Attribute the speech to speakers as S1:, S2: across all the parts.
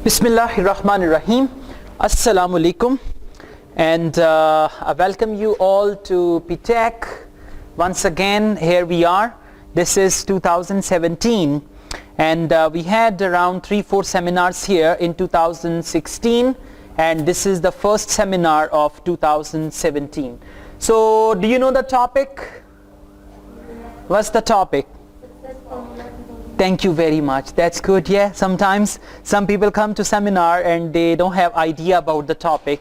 S1: Bismillahirrahmanirrahim. Assalamu alaikum, and I welcome you all to PTech. Once again, here we are. This is 2017, and we had around 3-4 seminars here in 2016, and this is the first seminar of 2017. So, do you know the topic? What's the topic? Thank you very much. That's good. Yeah, sometimes some people come to seminar and they don't have idea about the topic.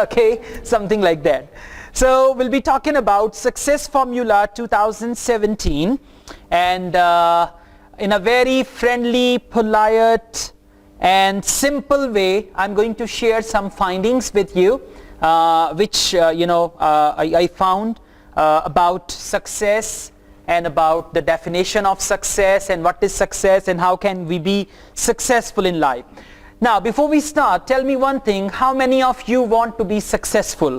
S1: Okay, something like that. So we'll be talking about Success Formula 2017, and in a very friendly, polite and simple way, I'm going to share some findings with you, which I found about success, and about the definition of success, and what is success, and how can we be successful in life. Now, before we start, tell me one thing: how many of you want to be successful?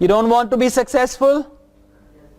S1: You don't want to be successful?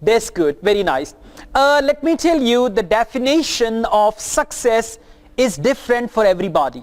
S1: that's good, very nice. Let me tell you, the definition of success is different for everybody.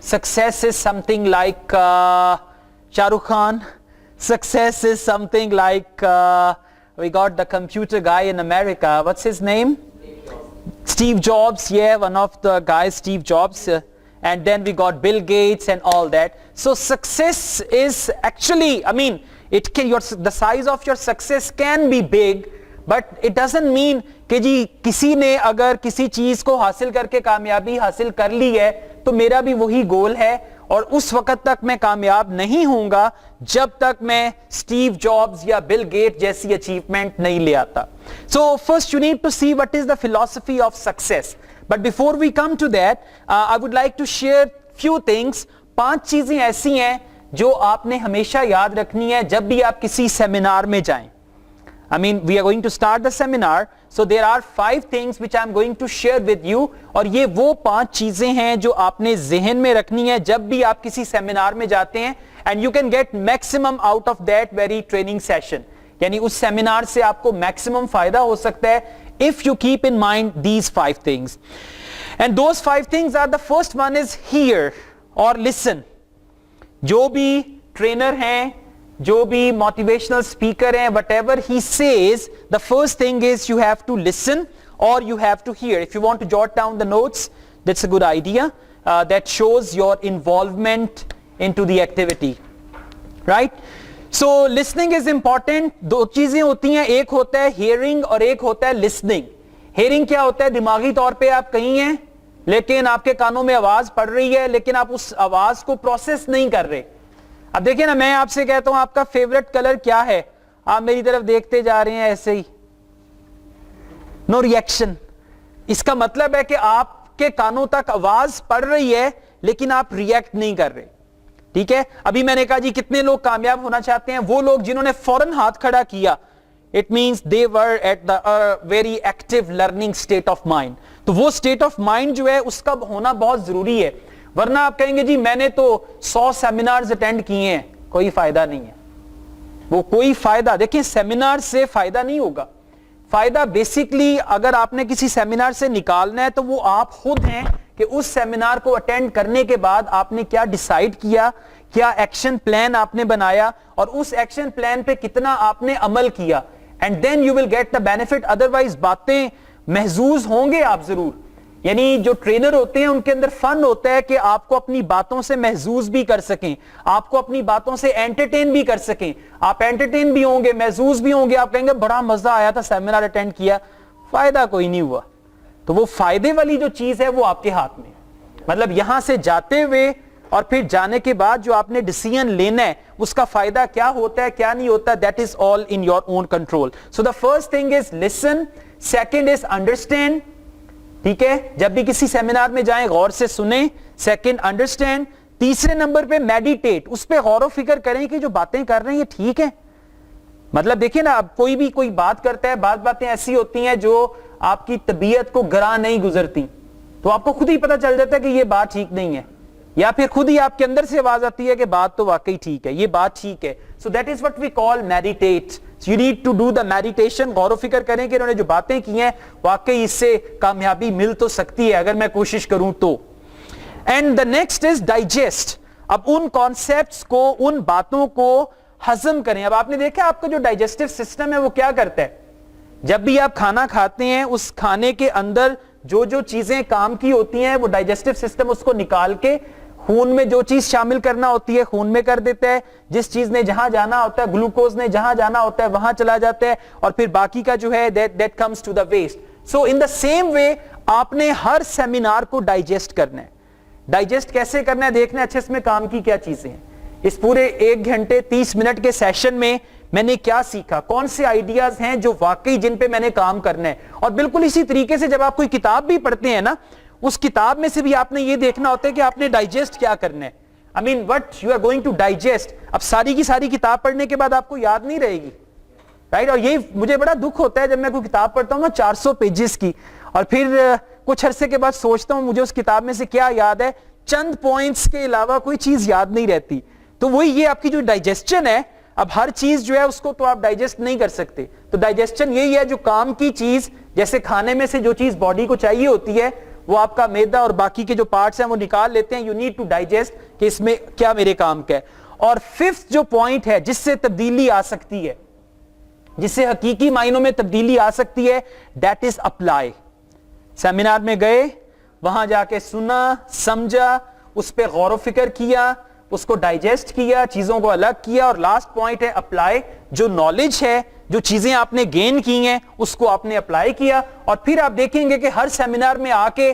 S1: success is something like Shah Rukh Khan. Success is something like we got the computer guy in America. What's his name? Steve Jobs. Yeah, one of the guys, Steve Jobs. And then we got Bill Gates and all that. So success is actually, I mean, it can, the size of your success can be big, but it doesn't mean کہ جی کسی نے اگر کسی چیز کو حاصل کر کے کامیابی حاصل کر لی ہے تو میرا بھی وہی گول ہے اور اس وقت تک میں کامیاب نہیں ہوں گا جب تک میں اسٹیو جابز یا بل گیٹ جیسی اچیومنٹ نہیں لے آتا. So first you need to see what is the philosophy of success. But before we come to that, I would like to share few things. 5 چیزیں ایسی ہیں جو آپ نے ہمیشہ یاد رکھنی ہے جب بھی آپ کسی سیمینار میں جائیں. I mean, we are going to start the seminar, so there are 5 things which I am going to share with you, اور یہ وہ 5 چیزیں ہیں جو آپ نے ذہن میں رکھنی ہے جب بھی آپ کسی سیمینار میں جاتے ہیں, and you can get maximum out of that very training session. یعنی اس سیمینار سے آپ کو میکسیمم فائدہ ہو سکتا ہے if you keep in mind these 5 things. And those 5 things are, the first one is hear or listen. جو بھی trainer ہیں, جو بھی موٹیویشنل اسپیکر ہیں, whatever he says, the first thing is you have to listen or you have to hear. If you want to jot down the notes, that's a good idea. That shows your involvement into the activity, right? So listening is important. 2 چیزیں ہوتی ہیں, ایک ہوتا ہے hearing اور ایک ہوتا ہے listening. Hearing کیا ہوتا ہے؟ دماغی طور پہ آپ کہیں ہیں لیکن آپ کے کانوں میں آواز پڑ رہی ہے لیکن آپ اس آواز کو پروسیس نہیں کر رہے. اب دیکھیں نا, میں آپ سے کہتا ہوں آپ کا فیوریٹ کلر کیا ہے, آپ میری طرف دیکھتے جا رہے ہیں ایسے ہی, نو ریئیکشن. اس کا مطلب ہے کہ آپ کے کانوں تک آواز پڑ رہی ہے لیکن آپ ریئیکٹ نہیں کر رہے. ٹھیک ہے, ابھی میں نے کہا جی کتنے لوگ کامیاب ہونا چاہتے ہیں؟ وہ لوگ جنہوں نے فوراً ہاتھ کھڑا کیا, it means they were at the very active learning state of mind. تو وہ اسٹیٹ آف مائنڈ جو ہے اس کا ہونا بہت ضروری ہے, ورنہ آپ کہیں گے جی میں نے تو 100 سیمینارز اٹینڈ کیے ہیں, کوئی فائدہ نہیں ہے. وہ کوئی فائدہ, دیکھیں سیمینار سے فائدہ نہیں ہوگا. فائدہ بیسیکلی اگر آپ نے کسی سیمینار سے نکالنا ہے تو وہ آپ خود ہیں کہ اس سیمینار کو اٹینڈ کرنے کے بعد آپ نے کیا ڈیسائیڈ کیا, کیا ایکشن پلان آپ نے بنایا, اور اس ایکشن پلان پہ کتنا آپ نے عمل کیا, and then you will get the benefit. Otherwise باتیں محظوظ ہوں گے آپ ضرور. یعنی جو ٹرینر ہوتے ہیں ان کے اندر فن ہوتا ہے کہ آپ کو اپنی باتوں سے محظوظ بھی کر سکیں, آپ کو اپنی باتوں سے انٹرٹین بھی کر سکیں. آپ انٹرٹین بھی ہوں گے, محظوظ بھی ہوں گے, آپ کہیں گے بڑا مزہ آیا تھا, سیمینار اٹینڈ کیا, فائدہ کوئی نہیں ہوا. تو وہ فائدے والی جو چیز ہے وہ آپ کے ہاتھ میں, مطلب یہاں سے جاتے ہوئے اور پھر جانے کے بعد جو آپ نے ڈیسیژن لینا ہے اس کا فائدہ کیا ہوتا ہے کیا نہیں ہوتا, that is all in your own control. So the first thing is listen, second is understand. ٹھیک ہے, جب بھی کسی سیمینار میں جائیں غور سے سنیں. Second understand. تیسرے نمبر پہ میڈیٹیٹ, اس پہ غور و فکر کریں کہ جو باتیں کر رہے ہیں یہ ٹھیک ہے. مطلب دیکھیں نا, اب کوئی بھی کوئی بات کرتا ہے, بعض باتیں ایسی ہوتی ہیں جو آپ کی طبیعت کو گراں نہیں گزرتی. تو آپ کو خود ہی پتا چل جاتا ہے کہ یہ بات ٹھیک نہیں ہے, یا پھر خود ہی آپ کے اندر سے آواز آتی ہے کہ بات تو واقعی ٹھیک ہے, یہ بات ٹھیک ہے. So that is what we call meditate. You need to do the meditation. غور و فکر کریں کہ انہوں نے جو باتیں کی ہیں واقعی اس سے کامیابی مل تو سکتی ہے اگر میں کوشش کروں تو. And the next is digest. اب ان کانسیپٹس کو, ان باتوں کو ہضم کریں. اب آپ نے دیکھا آپ کا جو ڈائجسٹو سسٹم ہے وہ کیا کرتا ہے, جب بھی آپ کھانا کھاتے ہیں اس کھانے کے اندر جو جو چیزیں کام کی ہوتی ہیں وہ ڈائجسٹو سسٹم اس کو نکال کے خون میں جو چیز شامل کرنا ہوتی ہے خون میں کر دیتا ہے, جس چیز نے جہاں جانا ہوتا ہے, گلوکوز نے جہاں جانا ہوتا ہے وہاں چلا جاتا ہے, اور پھر باقی کا جو ہے that comes to the waste. So in the same way آپ نے ہر سیمینار کو ڈائجسٹ کرنا ہے. ڈائجسٹ کیسے کرنا ہے دیکھنا ہے اچھے اس میں کام کی کیا چیزیں ہیں. اس پورے 1 گھنٹے 30 منٹ کے سیشن میں میں نے کیا سیکھا, کون سے آئیڈیاز ہیں جو واقعی جن پہ میں نے کام کرنا ہے. اور بالکل اسی طریقے سے جب آپ کوئی کتاب بھی پڑھتے ہیں نا, اس کتاب میں سے بھی آپ نے یہ دیکھنا ہوتا ہے کہ آپ نے ڈائجسٹ کیا کرنا ہے. I mean what you are going to digest. اب ساری کی ساری کتاب پڑھنے کے بعد آپ کو یاد نہیں رہے گی, رائٹ. اور یہ مجھے بڑا دکھ ہوتا ہے جب میں کوئی کتاب پڑھتا ہوں نا 400 پیجز کی, اور پھر کچھ عرصے کے بعد سوچتا ہوں مجھے اس کتاب میں سے کیا یاد ہے, چند پوائنٹس کے علاوہ کوئی چیز یاد نہیں رہتی. تو وہی یہ آپ کی جو ڈائجسشن ہے, اب ہر چیز جو ہے اس کو تو آپ ڈائجسٹ نہیں کر سکتے. تو ڈائجسشن یہی ہے جو کام کی چیز, جیسے کھانے میں سے جو چیز باڈی کو چاہیے ہوتی ہے وہ آپ کا میدا اور باقی کے جو پارٹس ہیں وہ نکال لیتے ہیں. یو نیڈ ٹو ڈائجسٹ کہ اس میں کیا میرے کام کا ہے. اور 5th جو پوائنٹ ہے جس سے تبدیلی آ سکتی ہے, جس سے حقیقی معنوں میں تبدیلی آ سکتی ہے, دیٹ از اپلائی. سیمینار میں گئے, وہاں جا کے سنا, سمجھا, اس پہ غور و فکر کیا, اس کو ڈائجسٹ کیا, چیزوں کو الگ کیا, اور لاسٹ پوائنٹ ہے اپلائی. جو نالج ہے, جو چیزیں آپ نے گین کی ہیں اس کو آپ نے اپلائی کیا. اور پھر آپ دیکھیں گے کہ ہر سیمینار میں آ کے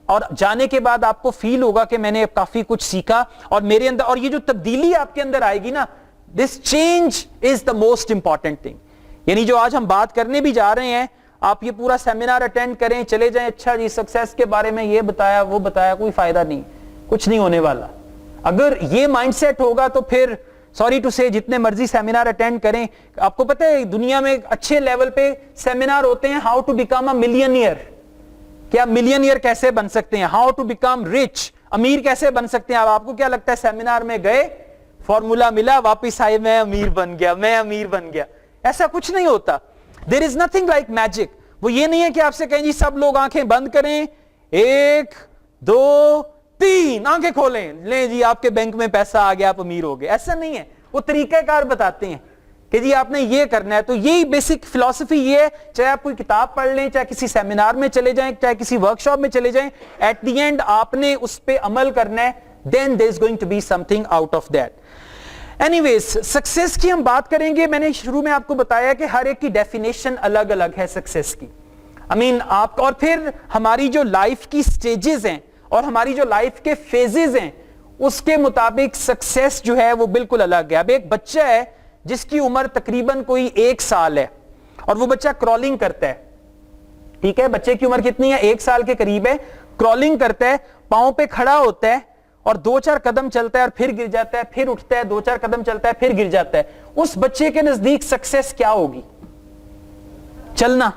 S1: اور جانے کے بعد آپ کو فیل ہوگا کہ میں نے کافی کچھ سیکھا, اور میرے اندر, اور یہ جو تبدیلی آپ کے اندر آئے گی نا, this change is the most important thing. یعنی جو آج ہم بات کرنے بھی جا رہے ہیں, آپ یہ پورا سیمینار اٹینڈ کریں, چلے جائیں, اچھا جی سکسیس کے بارے میں یہ بتایا وہ بتایا, کوئی فائدہ نہیں, کچھ نہیں ہونے والا. اگر یہ مائنڈ سیٹ ہوگا تو پھر سوری ٹو سے جتنے مرضی سیمینار اٹینڈ کریں. آپ کو پتہ ہے دنیا میں اچھے لیول پہ سیمینار ہوتے ہیں, how to become a millionaire, کیا ملینئر کیسے بن سکتے ہیں, ہاؤ ٹو بیکم رچ, امیر کیسے بن سکتے ہیں. اب آپ کو کیا لگتا ہے سیمینار میں گئے, فارمولا ملا, واپس آئے, میں امیر بن گیا, میں امیر بن گیا. ایسا کچھ نہیں ہوتا. دیر از نتھنگ لائک میجک. وہ یہ نہیں ہے کہ آپ سے کہیں جی سب لوگ آنکھیں بند کریں, 1 2 3 آنکھیں کھولیں, لیں جی آپ کے بینک میں پیسہ آ گیا, آپ امیر ہو گئے. ایسا نہیں ہے. وہ طریقہ کار بتاتے ہیں کہ جی آپ نے یہ کرنا ہے. تو یہی بیسک فلسفی یہ ہے, چاہے آپ کوئی کتاب پڑھ لیں, چاہے کسی سیمینار میں چلے جائیں, چاہے کسی ورکشاپ میں چلے جائیں, ایٹ دی اینڈ آپ نے اس پہ عمل کرنا ہے. then there is going to be something out of that. Anyways, success کی ہم بات کریں گے. میں نے شروع میں آپ کو بتایا کہ ہر ایک کی ڈیفینیشن الگ الگ ہے سکسیس کی. آپ, اور پھر ہماری جو لائف کی سٹیجز ہیں اور ہماری جو لائف کے فیزز ہیں اس کے مطابق سکسیس جو ہے وہ بالکل الگ ہے. اب ایک بچہ ہے جس کی عمر تقریباً کوئی 1 سال ہے, اور وہ بچہ کرالنگ کرتا ہے. ٹھیک ہے, بچے کی عمر کتنی ہے, 1 سال کے قریب ہے. کرالنگ کرتا ہے, پاؤں پہ کھڑا ہوتا ہے اور 2-4 قدم چلتا ہے اور پھر گر جاتا ہے, پھر اٹھتا ہے, 2-4 قدم چلتا ہے, پھر گر جاتا ہے. اس بچے کے نزدیک سکسیس کیا ہوگی؟ چلنا.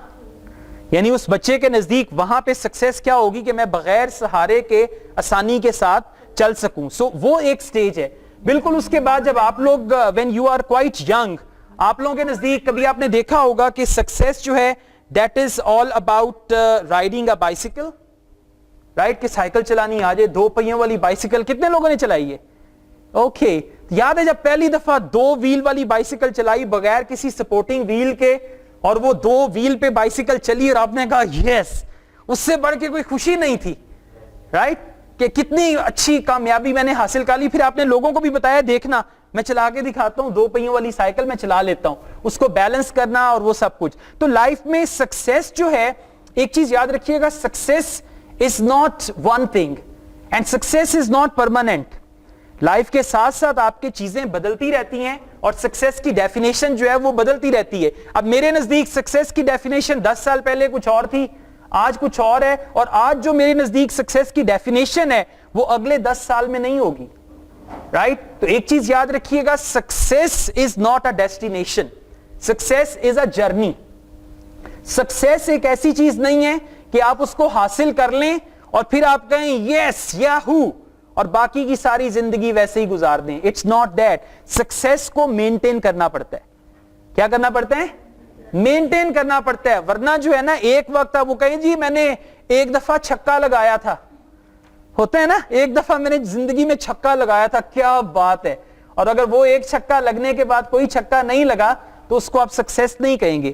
S1: یعنی اس بچے کے نزدیک وہاں پہ سکسیس کیا ہوگی کہ میں بغیر سہارے کے آسانی کے ساتھ چل سکوں. سو وہ ایک سٹیج ہے. بالکل اس کے بعد جب آپ لوگ when you are quite young, آپ لوگوں کے نزدیک کبھی آپ نے دیکھا ہوگا کہ سکسیس جو ہے that is all about riding a bicycle, right? کہ سائیکل چلانی آ جائے, 2 پہیوں والی بائسیکل. کتنے لوگوں نے چلائی ہے؟ اوکے, یاد ہے جب پہلی دفعہ 2 ویل والی بائسیکل چلائی بغیر کسی سپورٹنگ ویل کے, اور وہ 2 ویل پہ بائسیکل چلی اور آپ نے کہا یس, اس سے بڑھ کے کوئی خوشی نہیں تھی, رائٹ؟ کہ کتنی اچھی کامیابی میں نے حاصل کر لی. پھر آپ نے لوگوں کو بھی بتایا دیکھنا میں چلا کے دکھاتا ہوں, 2 پہیوں والی سائیکل میں چلا لیتا ہوں, اس کو بیلنس کرنا اور وہ سب کچھ. تو لائف میں سکسیس جو ہے, ایک چیز یاد رکھیے گا, success is not one thing and success is not permanent. Life کے ساتھ ساتھ آپ کی چیزیں بدلتی رہتی ہیں اور سکسیس کی ڈیفینیشن جو ہے وہ بدلتی رہتی ہے. اب میرے نزدیک سکسیس کی ڈیفینیشن 10 سال پہلے کچھ اور تھی, آج کچھ اور ہے, اور آج جو میرے نزدیک سکسیس کی ڈیفینیشن ہے وہ اگلے 10 سال میں نہیں ہوگی, رائٹ؟ تو ایک چیز یاد رکھیے گا, success is not a destination, success is a journey. Success ایک ایسی چیز نہیں ہے کہ آپ اس کو حاصل کر لیں اور پھر آپ کہیں یس یاہو اور باقی کی ساری زندگی ویسے ہی گزار دیں. It's not that. سکسیس کو مینٹین کرنا پڑتا ہے. کیا کرنا پڑتا ہے؟ مینٹین کرنا پڑتا ہے. ورنہ جو ہے نا ایک وقت آپ وہ کہیں جی میں نے ایک دفعہ چھکا لگایا تھا, ہوتا ہے نا, ایک دفعہ میں نے زندگی میں چھکا لگایا تھا, کیا بات ہے, اور اگر وہ ایک چھکا لگنے کے بعد کوئی چھکا نہیں لگا تو اس کو آپ سکسیس نہیں کہیں گے.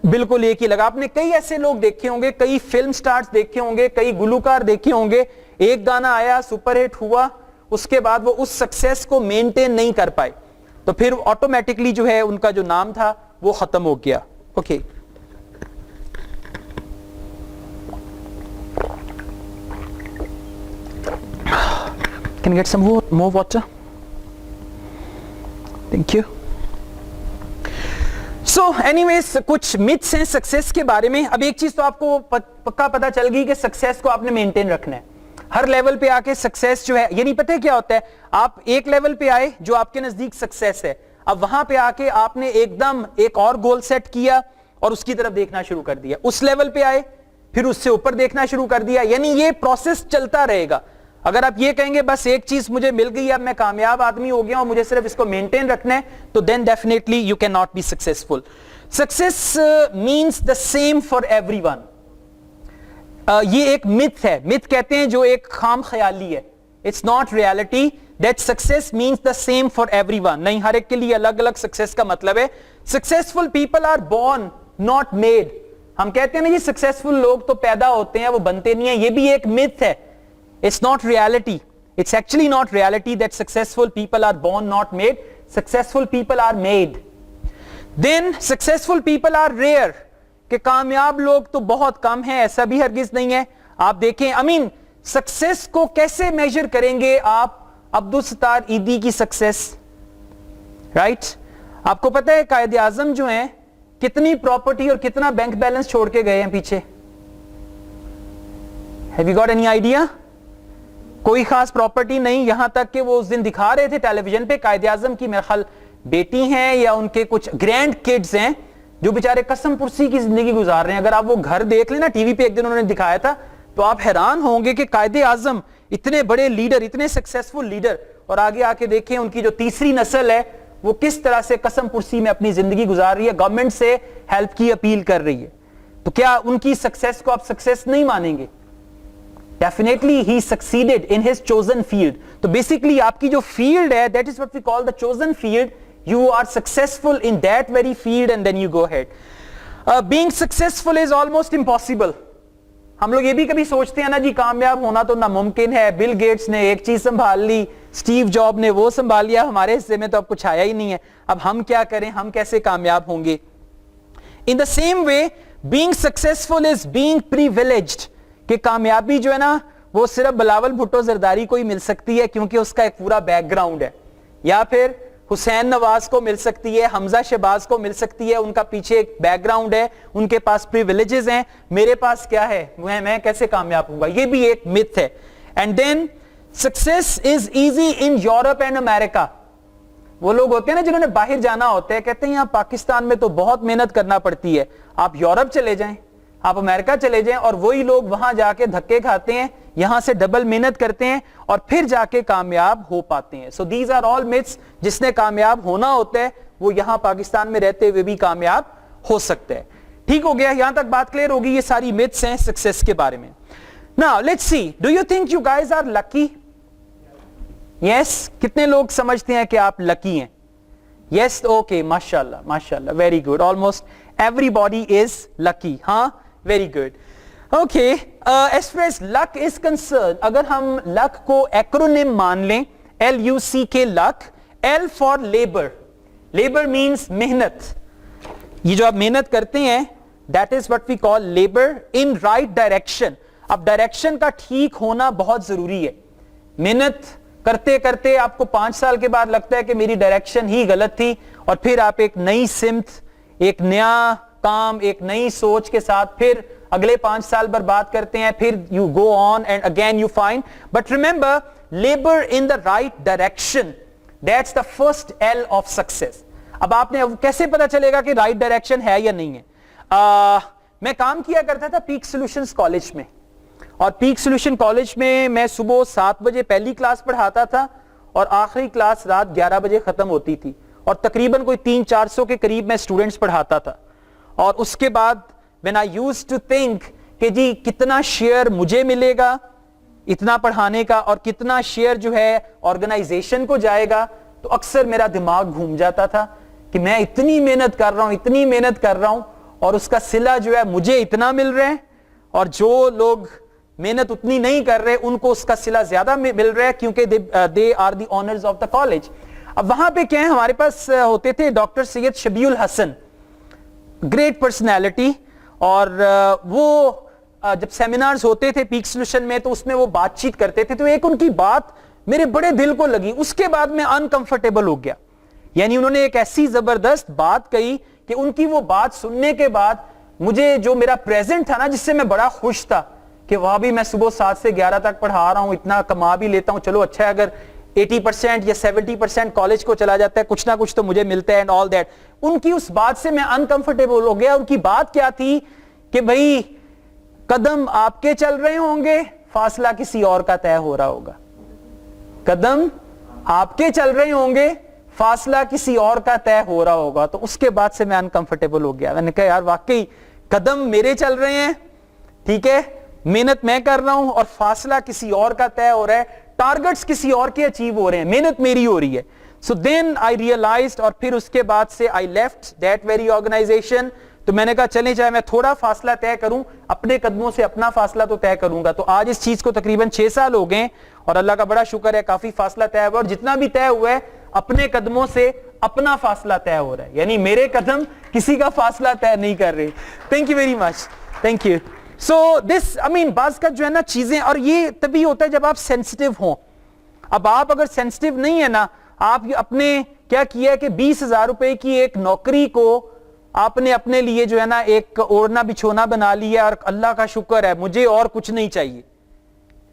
S1: بالکل ایک ہی لگا. آپ نے کئی ایسے لوگ دیکھے ہوں گے, کئی فلم سٹارز دیکھے ہوں گے, کئی گلوکار دیکھے ہوں گے, ایک گانا آیا سپر ہٹ ہوا, اس کے بعد وہ اس سکسیس کو مینٹین نہیں کر پائے, تو پھر آٹومیٹکلی جو ہے ان کا جو نام تھا وہ ختم ہو گیا. Okay Can I get some more water? Thank you. So anyways, کچھ myths ہیں سکسیس کے بارے میں. اب ایک چیز تو آپ کو پکا پتا چل گئی کہ سکسیس کو آپ نے مینٹین رکھنا ہے. ہر لیول پہ آ کے سکسیس جو ہے, یعنی پتہ ہے کیا ہوتا ہے, آپ ایک لیول پہ آئے جو آپ کے نزدیک سکسیس ہے, اب وہاں پہ آ کے آپ نے ایک دم ایک اور گول سیٹ کیا اور اس کی طرف دیکھنا شروع کر دیا. اس لیول پہ آئے پھر اس سے اوپر دیکھنا شروع کر دیا, یعنی یہ پروسیس چلتا رہے گا. اگر آپ یہ کہیں گے بس ایک چیز مجھے مل گئی, اب میں کامیاب آدمی ہو گیا اور مجھے صرف اس کو مینٹین رکھنا ہے, تو then definitely you can not be successful. Success means the same for everyone. یہ ایک myth ہے. myth کہتے ہیں جو ایک خام خیالی ہے. It's not reality that success means the same for everyone. نہیں, ہر ایک کے لیے الگ الگ سکسیس کا مطلب ہے. Successful people are born not made. ہم کہتے ہیں نا یہ سکسیسفل لوگ تو پیدا ہوتے ہیں, وہ بنتے نہیں ہیں. یہ بھی ایک myth ہے. It's not reality. It's actually not reality that successful people are born not made. Successful people are made. Then successful people are rare. کہ کامیاب لوگ تو بہت کم ہیں, ایسا بھی ہرگز نہیں ہے. آپ دیکھیں, سکسیس کو کیسے میجر کریں گے آپ؟ عبدالستار ایدی کی سکسیس, رائٹ؟ آپ کو پتہ ہے قائد اعظم جو ہیں کتنی پراپرٹی اور کتنا بینک بیلنس چھوڑ کے گئے ہیں پیچھے؟ Have you got any idea? کوئی خاص پراپرٹی نہیں, یہاں تک کہ وہ اس دن دکھا رہے تھے ٹیلی ویژن پہ قائد اعظم کی میرے خیال بیٹی ہیں یا ان کے کچھ گرینڈ کڈز ہیں جو بیچارے قسم پرسی کی زندگی گزار رہے ہیں. اگر آپ وہ گھر دیکھ لیں نا, ٹی وی پہ ایک دن انہوں نے دکھایا تھا, تو آپ حیران ہوں گے کہ قائد اعظم اتنے بڑے لیڈر, اتنے سکسیسفل لیڈر, اور آگے آ کے دیکھیں ان کی جو تیسری نسل ہے وہ کس طرح سے قسم پرسی میں اپنی زندگی گزار رہی ہے, گورنمنٹ سے ہیلپ کی اپیل کر رہی ہے. تو کیا ان کی سکسیس کو آپ سکسیس نہیں مانیں گے؟ Definitely he succeeded in his chosen field. تو basically آپ کی جو field ہے, that is what we call the chosen field. You are successful in that very field and then you go ahead. Being successful is almost impossible. ہم لوگ یہ بھی کبھی سوچتے ہیں نا جی کامیاب ہونا تو ناممکن ہے. بل گیٹس نے ایک چیز سنبھال لی, اسٹیو جاب نے وہ سنبھال لیا, ہمارے حصے میں تو اب کچھ آیا ہی نہیں ہے. اب ہم کیا کریں, ہم کیسے کامیاب ہوں گے؟ In the same way, being successful is being privileged. کہ کامیابی جو ہے نا وہ صرف بلاول بھٹو زرداری کو ہی مل سکتی ہے کیونکہ اس کا ایک پورا بیک گراؤنڈ ہے, یا پھر حسین نواز کو مل سکتی ہے, حمزہ شہباز کو مل سکتی ہے, ان کا پیچھے ایک بیک گراؤنڈ ہے, ان کے پاس پریویلیجز ہیں. میرے پاس کیا ہے, میں کیسے کامیاب ہوں گا؟ یہ بھی ایک myth ہے. And then success is easy in Europe and America. وہ لوگ ہوتے ہیں نا جنہوں نے باہر جانا ہوتا ہے, کہتے ہیں یہاں پاکستان میں تو بہت محنت کرنا پڑتی ہے, آپ یورپ چلے جائیں, آپ امریکہ چلے جائیں, اور وہی لوگ وہاں جا کے دھکے کھاتے ہیں, یہاں سے ڈبل محنت کرتے ہیں اور پھر جا کے کامیاب ہو پاتے ہیں. So these are all myths. جس نے کامیاب ہونا ہوتا ہے وہ یہاں پاکستان میں رہتے ہوئے بھی کامیاب ہو سکتا ہے. ٹھیک ہو گیا, یہاں تک بات کلیئر ہوگی. یہ ساری myths ہیں سکسیس کے بارے میں. Now let's see, do you think you guys are lucky? Yes. کتنے لوگ سمجھتے ہیں کہ آپ لکی ہیں؟ Yes. Okay. ماشاءاللہ ماشاءاللہ, very good. Almost everybody is lucky. ہاں, very good. Okay, as far as luck is concerned, اگر ہم luck کو acronym مان لیں, L-U-C-K, luck, L for labor. Labor means محنت. یہ جو آپ محنت کرتے ہیں, that is what we call labor in right direction. اب ڈائریکشن کا ٹھیک ہونا بہت ضروری ہے. محنت کرتے کرتے آپ کو 5 سال کے بعد لگتا ہے کہ میری ڈائریکشن ہی غلط تھی, اور پھر آپ ایک نئی سمت, ایک نیا کام, ایک نئی سوچ کے ساتھ پھر اگلے 5 سال برباد کرتے ہیں, پھر you go on and again you find. But remember, labor in the right direction, that's the first L of success. اب آپ نے کیسے پتا چلے گا کہ رائٹ ڈائریکشن ہے یا نہیں ہے؟ میں کام کیا کرتا تھا پیک سولوشنز کالج میں, اور پیک سولوشن کالج میں صبح 7 بجے پہلی کلاس پڑھاتا تھا اور آخری کلاس رات 11 بجے ختم ہوتی تھی, اور تقریباً کوئی 300-400 کے قریب میں اسٹوڈنٹس پڑھاتا تھا. اور اس کے بعد when I used to think کہ جی کتنا شیئر مجھے ملے گا اتنا پڑھانے کا اور کتنا شیئر جو ہے آرگنائزیشن کو جائے گا, تو اکثر میرا دماغ گھوم جاتا تھا کہ میں اتنی محنت کر رہا ہوں اور اس کا صلہ جو ہے مجھے اتنا مل رہا ہے, اور جو لوگ محنت اتنی نہیں کر رہے ان کو اس کا صلہ زیادہ مل رہا ہے کیونکہ they are the honors of the college. اب وہاں پہ کیا ہے, ہمارے پاس ہوتے تھے ڈاکٹر سید شبیہ الحسن, گریٹ پرسنالٹی, اور وہ جب سیمینارز ہوتے تھے پیک سولوشن میں تو اس میں وہ بات چیت کرتے تھے, تو ایک ان کی بات میرے بڑے دل کو لگی. اس کے بعد میں انکمفرٹیبل ہو گیا, یعنی انہوں نے ایک ایسی زبردست بات کہی کہ ان کی وہ بات سننے کے بعد مجھے جو میرا پریزنٹ تھا نا, جس سے میں بڑا خوش تھا کہ وہاں بھی میں صبح 7 سے 11 تک پڑھا رہا ہوں, اتنا کما بھی لیتا ہوں, چلو اچھا ہے اگر 80% یا 70% کالج کو چلا جاتا ہے, کچھ نہ کچھ تو مجھے ملتا ہے اینڈ آل دیٹ. ان کی اس بات سے میں انکمفرٹیبل ہو گیا. ان کی بات کیا تھی کہ بھائی قدم آپ کے چل رہے ہوں گے, فاصلہ کسی اور کا طے ہو رہا ہوگا. قدم آپ کے چل رہے ہوں گے, فاصلہ کسی اور کا طے ہو رہا ہوگا. تو اس کے بعد سے میں انکمفرٹیبل ہو گیا. میں نے کہا یار واقعی قدم میرے چل رہے ہیں, ٹھیک ہے, محنت میں کر رہا ہوں اور فاصلہ کسی اور کا طے ہو رہا ہے, ٹارگٹس کسی اور کے اچیو ہو رہے ہیں, محنت میری ہو رہی ہے. So then I realized, اور پھر اس کے بعد سے I left that very organization. تو میں نے کہا چلیں چاہے میں تھوڑا فاصلہ طے کروں, اپنے قدموں سے اپنا فاصلہ تو طے کروں گا. تو آج اس چیز کو تقریباً 6 سال ہو گئے اور اللہ کا بڑا شکر ہے کافی فاصلہ طے ہوا, اور جتنا بھی طے ہوا ہے اپنے قدموں سے اپنا فاصلہ طے ہو رہا ہے, یعنی میرے قدم کسی کا فاصلہ طے نہیں کر رہے. Thank you very much, thank you. So this بعض کا جو ہے نا چیزیں, اور یہ تبھی ہوتا ہے جب آپ سینسٹیو ہوں. اب آپ اگر سینسٹیو نہیں ہے نا, آپ اپنے کیا کیا ہے کہ 20,000 روپے کی ایک نوکری کو آپ نے اپنے لیے جو ہے نا ایک اوڑھنا بچھونا بنا لیا, اور اللہ کا شکر ہے مجھے اور کچھ نہیں چاہیے,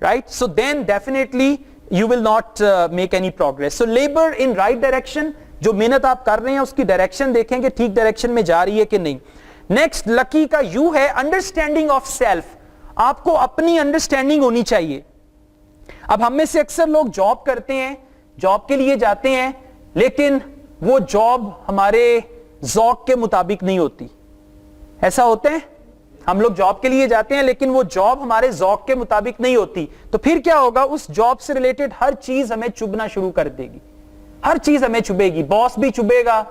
S1: right. So then definitely you will not make any progress. So labor in right direction, جو محنت آپ کر رہے ہیں اس کی ڈائریکشن دیکھیں کہ ٹھیک ڈائریکشن میں جا رہی ہے کہ نہیں. نیکسٹ لکی کا یو ہے انڈرسٹینڈنگ آف سیلف. آپ کو اپنی انڈرسٹینڈنگ ہونی چاہیے. اب ہم میں سے اکثر لوگ جاب کرتے ہیں, جاب کے لیے جاتے ہیں, لیکن وہ جاب ہمارے ذوق کے مطابق نہیں ہوتی. ایسا ہوتا ہے, ہم لوگ جاب کے لیے جاتے ہیں لیکن وہ جاب ہمارے ذوق کے مطابق نہیں ہوتی. تو پھر کیا ہوگا, اس جاب سے ریلیٹڈ ہر چیز ہمیں چبھنا شروع کر دے گی, ہر چیز ہمیں چبھے گی, باس بھی چبھے گا,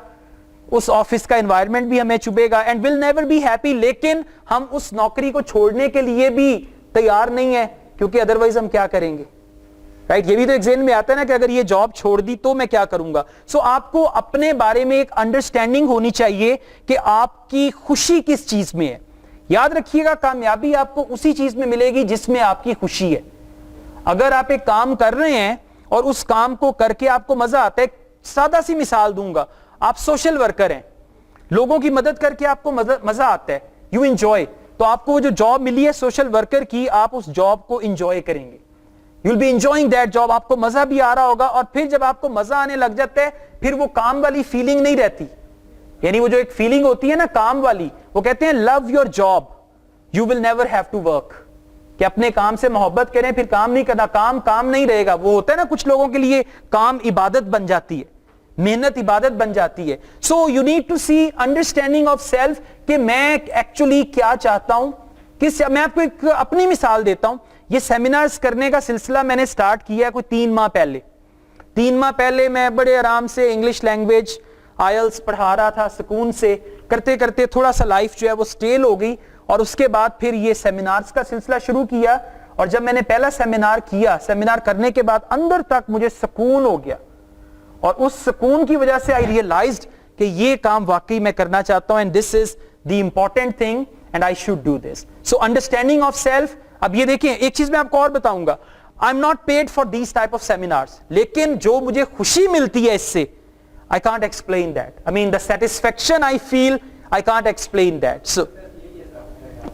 S1: اس آفس کا انوائرمنٹ بھی ہمیں چبھے گا, and will never be happy. لیکن ہم اس نوکری کو چھوڑنے کے لیے بھی تیار نہیں ہے, کیونکہ ادروائز ہم کیا کریں گے, رائٹ. یہ بھی تو ایک ذہن میں آتا ہے نا کہ اگر یہ جاب چھوڑ دی تو میں کیا کروں گا. سو آپ کو اپنے بارے میں ایک انڈرسٹینڈنگ ہونی چاہیے کہ آپ کی خوشی کس چیز میں ہے. یاد رکھیے گا, کامیابی آپ کو اسی چیز میں ملے گی جس میں آپ کی خوشی ہے. اگر آپ ایک کام کر رہے ہیں اور اس کام کو کر کے آپ کو مزہ آتا ہے, سادہ سی مثال دوں گا, آپ سوشل ورکر ہیں, لوگوں کی مدد کر کے آپ کو مزہ آتا ہے, یو انجوائے, تو آپ کو جو جاب ملی ہے سوشل ورکر کی, آپ اس جاب کو انجوائے کریں گے. You will be enjoying that job, آپ کو مزہ بھی آ رہا ہوگا, اور پھر جب آپ کو مزہ آنے لگ جاتا ہے پھر وہ کام والی فیلنگ نہیں رہتی. یعنی وہ جو ایک فیلنگ ہوتی ہے نا کام والی, وہ کہتے ہیں love your job, you will never have to work, کہ اپنے کام سے محبت کریں, پھر کام نہیں کرنا, کام نہیں رہے گا. وہ ہوتا ہے نا کچھ لوگوں کے لیے کام عبادت بن جاتی ہے, محنت عبادت بن جاتی ہے. So you need to see understanding of self, کہ میں ایکچولی کیا چاہتا ہوں. میں آپ کو ایک اپنی مثال دیتا ہوں. یہ سیمینارز کرنے کا سلسلہ میں نے سٹارٹ کیا ہے کوئی 3 ماہ پہلے. 3 ماہ پہلے میں بڑے آرام سے انگلش لینگویج آئلس پڑھا رہا تھا, سکون سے کرتے کرتے تھوڑا سا لائف جو ہے وہ سٹیل ہو گئی, اور اس کے بعد پھر یہ سیمینارز کا سلسلہ شروع کیا. اور جب میں نے پہلا سیمینار کیا, سیمینار کرنے کے بعد اندر تک مجھے سکون ہو گیا, اور اس سکون کی وجہ سے آئی ریئلائزڈ کہ یہ کام واقعی میں کرنا چاہتا ہوں, and this is the important thing and I should do this. So understanding of self. اب یہ دیکھیں, ایک چیز میں آپ کو اور بتاؤں گا, I am not paid for these type of seminars, لیکن جو مجھے خوشی ملتی ہے اس سے, I can't explain that. I mean, the satisfaction I feel, I can't explain that. So,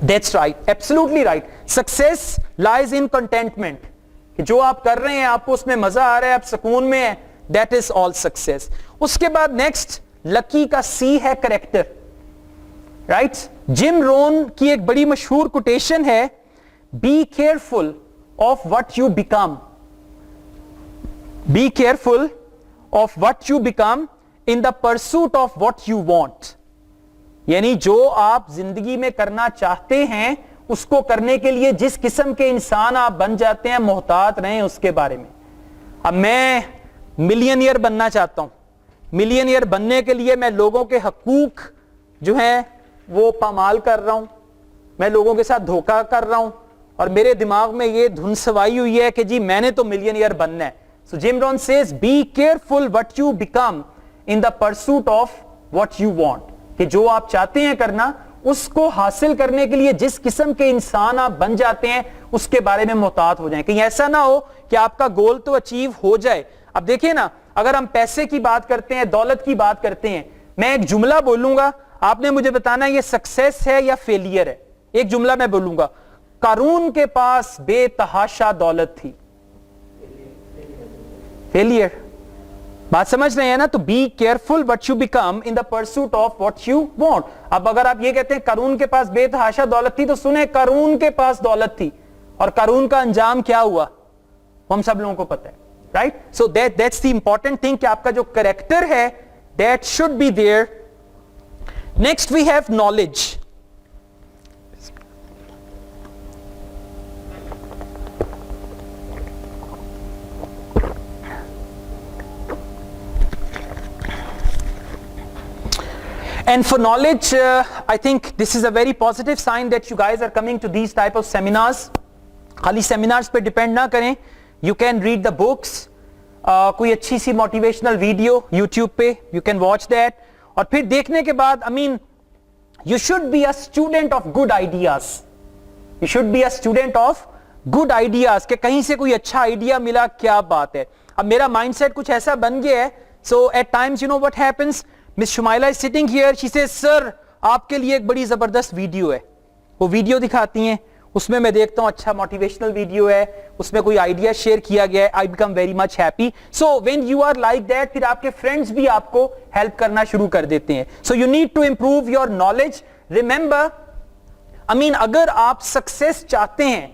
S1: that's right. Absolutely right. Success lies in contentment. کہ جو آپ کر رہے ہیں آپ کو اس میں مزہ آ رہا ہے, آپ سکون میں ہیں, that is all success. اس کے بعد next, لکی کا سی ہے کریکٹر. Right? جم رون کی ایک بڑی مشہور کوٹیشن ہے, be careful of what you become. Be careful of what you become in the pursuit of what you want. یعنی جو آپ زندگی میں کرنا چاہتے ہیں اس کو کرنے کے لیے جس قسم کے انسان آپ بن جاتے ہیں محتاط رہیں اس کے بارے میں. اب میں ملینئر بننا چاہتا ہوں, ملینئر بننے کے لیے میں لوگوں کے حقوق جو ہیں وہ پامال کر رہا ہوں, میں لوگوں کے ساتھ دھوکہ کر رہا ہوں, اور میرے دماغ میں یہ دھن سوائی ہوئی ہے کہ جی میں نے تو ملینئر بننا ہے. So Jim Rohn says be careful what you become in the pursuit of what you want. کہ جو آپ چاہتے ہیں کرنا اس کو حاصل کرنے کے لیے جس قسم کے انسان آپ بن جاتے ہیں اس کے بارے میں محتاط ہو جائیں. کہیں ایسا نہ ہو کہ آپ کا گول تو اچیو ہو جائے. اب دیکھیں نا, اگر ہم پیسے کی بات کرتے ہیں, دولت کی بات کرتے ہیں, میں ایک جملہ بولوں گا, آپ نے مجھے بتانا ہے یہ سکسیس ہے یا فیلئر ہے. ایک جملہ میں بولوں گا, قارون کے پاس بے تحاشا دولت تھی, فیلئر. بات سمجھ رہے ہیں نا؟ تو be careful what you become in the pursuit of what you want. اب اگر آپ یہ کہتے ہیں قارون کے پاس بے تحاشا دولت تھی, تو سنیں قارون کے پاس دولت تھی اور قارون کا انجام کیا ہوا ہم سب لوگوں کو پتہ ہے, right? So that's the important thing کہ آپ کا جو کریکٹر ہے that should be there. Next we have knowledge. And for knowledge, I think this is a very positive sign that you guys are coming to these type of seminars. خالی seminars پہ depend نہ کریں. You can read the books. کوئی اچھی سی motivational video YouTube پہ you can watch that. اور پھر دیکھنے کے بعد, I mean, you should be a student of good ideas. You should be a student of good ideas. کہ کہیں سے کوئی اچھا idea ملا, کیا بات ہے. اب میرا mindset کچھ ایسا بن گیا ہے. So at times, you know what happens? Miss Shumaila is sitting here, she says, sir, آپ کے لیے ایک بڑی زبردست ویڈیو ہے. وہ ویڈیو دکھاتی ہیں, اس میں دیکھتا ہوں اچھا موٹیویشنل ویڈیو ہے, اس میں کوئی آئیڈیا شیئر کیا گیا ہے. I become very much happy. So when you are like that, پھر آپ کے فرینڈز بھی آپ کو ہیلپ کرنا شروع کر دیتے ہیں. So you need to improve your knowledge. Remember, I mean, اگر آپ سکسیس چاہتے ہیں,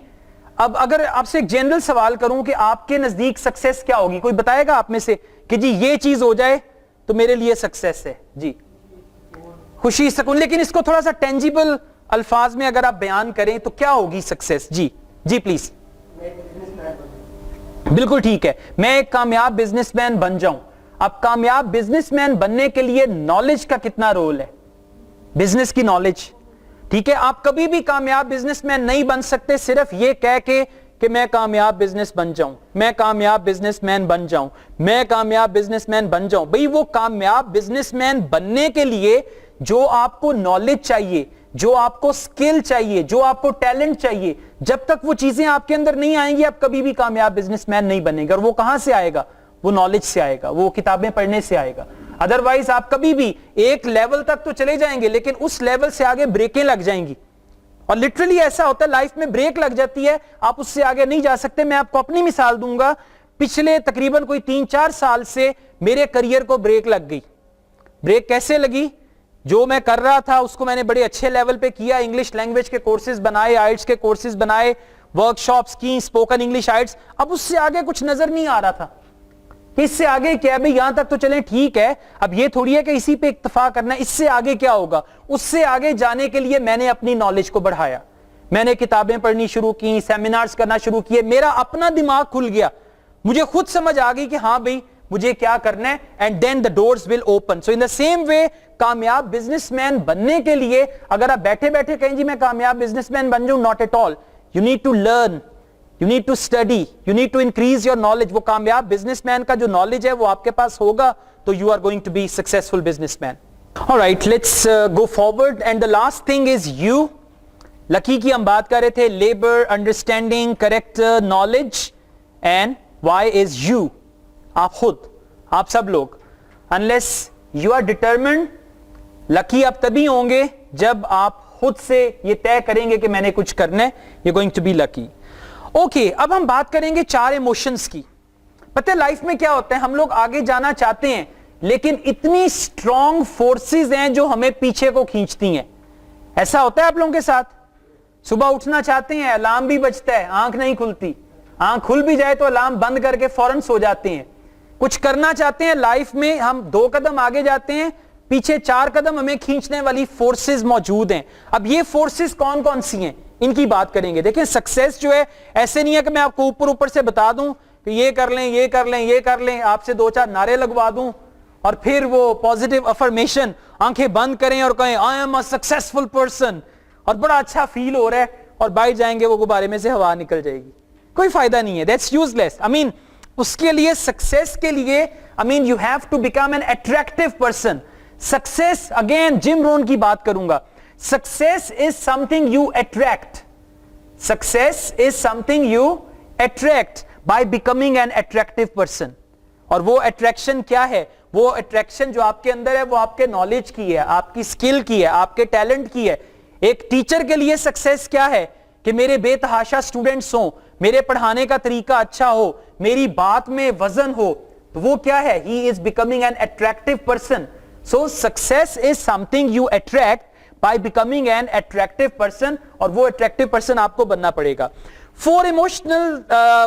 S1: اب اگر آپ سے ایک جنرل سوال کروں کہ آپ کے نزدیک سکسیس کیا ہوگی, کوئی بتائے گا آپ میں سے کہ جی یہ چیز ہو جائے تو میرے لیے سکسیس ہے؟ جی خوشی, سکون. لیکن اس کو تھوڑا سا ٹینجیبل الفاظ میں اگر آپ بیان کریں تو کیا ہوگی سکسیس؟ G G please. بالکل ٹھیک ہے, میں ایک کامیاب بزنس مین بن جاؤں. اب کامیاب بزنس مین بننے کے لیے نالج کا کتنا رول ہے؟ بزنس کی نالج. ٹھیک ہے, آپ کبھی بھی کامیاب بزنس مین نہیں بن سکتے صرف یہ کہہ کے کہ میں کامیاب بزنس بن جاؤں, میں کامیاب بزنس مین بن جاؤں, میں کامیاب بزنس مین بن جاؤں. بھئی وہ کامیاب بزنس مین بننے کے لیے جو آپ کو نالج چاہیے, جو آپ کو سکل چاہیے, جو آپ کو ٹیلنٹ چاہیے, جب تک وہ چیزیں آپ کے اندر نہیں آئیں گی آپ کبھی بھی کامیاب بزنس مین نہیں بنیں گے. اور وہ کہاں سے آئے گا؟ وہ نالج سے آئے گا, وہ کتابیں پڑھنے سے آئے گا. ادروائز آپ کبھی بھی ایک لیول تک تو چلے جائیں گے لیکن اس لیول سے آگے بریکیں لگ جائیں گی. اور لٹرلی ایسا ہوتا ہے, لائف میں بریک لگ جاتی ہے, آپ اس سے آگے نہیں جا سکتے. میں آپ کو اپنی مثال دوں گا, پچھلے تقریباً کوئی 3-4 سال سے میرے کریئر کو بریک لگ گئی. بریک کیسے لگی؟ جو میں کر رہا تھا اس کو میں نے بڑے اچھے لیول پہ کیا, انگلش لینگویج کے کورسز بنائے, آئٹس کے کورسز بنائے, ورک شاپس کی, اسپوکن انگلش آئٹس. اب اس سے آگے کچھ نظر نہیں آ رہا تھا کہ اس سے آگے کیا ہے. بھئی یہاں تک تو چلیں ٹھیک ہے, اب یہ تھوڑی ہے کہ اسی پہ اکتفا کرنا ہے, اس سے آگے کیا ہوگا. اس سے آگے جانے کے لیے میں نے اپنی نالج کو بڑھایا, میں نے کتابیں پڑھنی شروع کی, سیمینارز کرنا شروع کیے, میرا اپنا دماغ کھل گیا, مجھے خود سمجھ آ گئی کہ ہاں بھئی مجھے کیا کرنا ہے. And then the doors will open. So in the same way, کامیاب بزنس مین بننے کے لیے اگر آپ بیٹھے بیٹھے کہیں جی میں کامیاب بزنس مین بن جاؤں, not at all. You need to learn, you need to study, you need to increase your knowledge. وہ کامیاب بزنس مین کا جو نالج ہے وہ آپ کے پاس ہوگا تو you are going to be successful businessman. Alright, let's go forward. And the last thing is you. لکی کی ہم بات کر رہے تھے, labour, understanding, character, knowledge, and why is you. آپ خود, آپ سب لوگ. unless you are determined, لکی آپ تبھی ہوں گے جب آپ خود سے یہ طے کریں گے کہ میں نے کچھ کرنا ہے. you're going to be lucky. Okay, اب ہم بات کریں گے 4 ایموشنز کی. پتہ ہے لائف میں کیا ہوتا ہے, ہم لوگ آگے جانا چاہتے ہیں لیکن اتنی اسٹرانگ فورسز ہیں جو ہمیں پیچھے کو کھینچتی ہیں. ایسا ہوتا ہے آپ لوگوں کے ساتھ صبح اٹھنا چاہتے ہیں, الارم بھی بجتا ہے, آنکھ نہیں کھلتی, آنکھ کھل بھی جائے تو الارم بند کر کے فوراً سو جاتے ہیں. کچھ کرنا چاہتے ہیں لائف میں, ہم 2 قدم آگے جاتے ہیں, پیچھے 4 قدم ہمیں کھینچنے والی فورسز موجود ہیں. اب یہ فورسز کون کون سی ہیں, ان کی بات کریں گے. دیکھیں سکسیس جو ہے ایسے نہیں ہے کہ میں آپ کو اوپر سے بتا دوں کہ یہ کر لیں, یہ کر لیں, یہ کر لیں, آپ سے 2-4 نعرے لگوا دوں اور پھر وہ پازیٹیو افرمیشن, آنکھیں بند کریں اور کہیں I am a successful person, اور بڑا اچھا فیل ہو رہا ہے, اور باہر جائیں گے وہ غبارے میں سے ہوا نکل جائے گی. کوئی فائدہ نہیں ہے, دیٹس یوز لیس. اس کے لیے سکسیس کے لیے you have to become an attractive person. Success again Jim Rohn کی بات کروں گا. Success is something you attract. Success is something you attract by becoming an attractive person. اور وہ اٹریکشن کیا ہے؟ وہ اٹریکشن جو آپ کے اندر ہے وہ آپ کے نالج کی ہے, آپ کی اسکل کی ہے, آپ کے ٹیلنٹ کی ہے. ایک ٹیچر کے لیے سکسیس کیا ہے کہ میرے بے تحاشا اسٹوڈنٹس ہوں, میرے پڑھانے کا طریقہ اچھا ہو, میری بات میں وزن ہو, تو وہ کیا ہے؟ He is becoming an attractive person. So success is something you attract by becoming an attractive person, اور وہ attractive person آپ کو بننا پڑے گا. 4 emotional,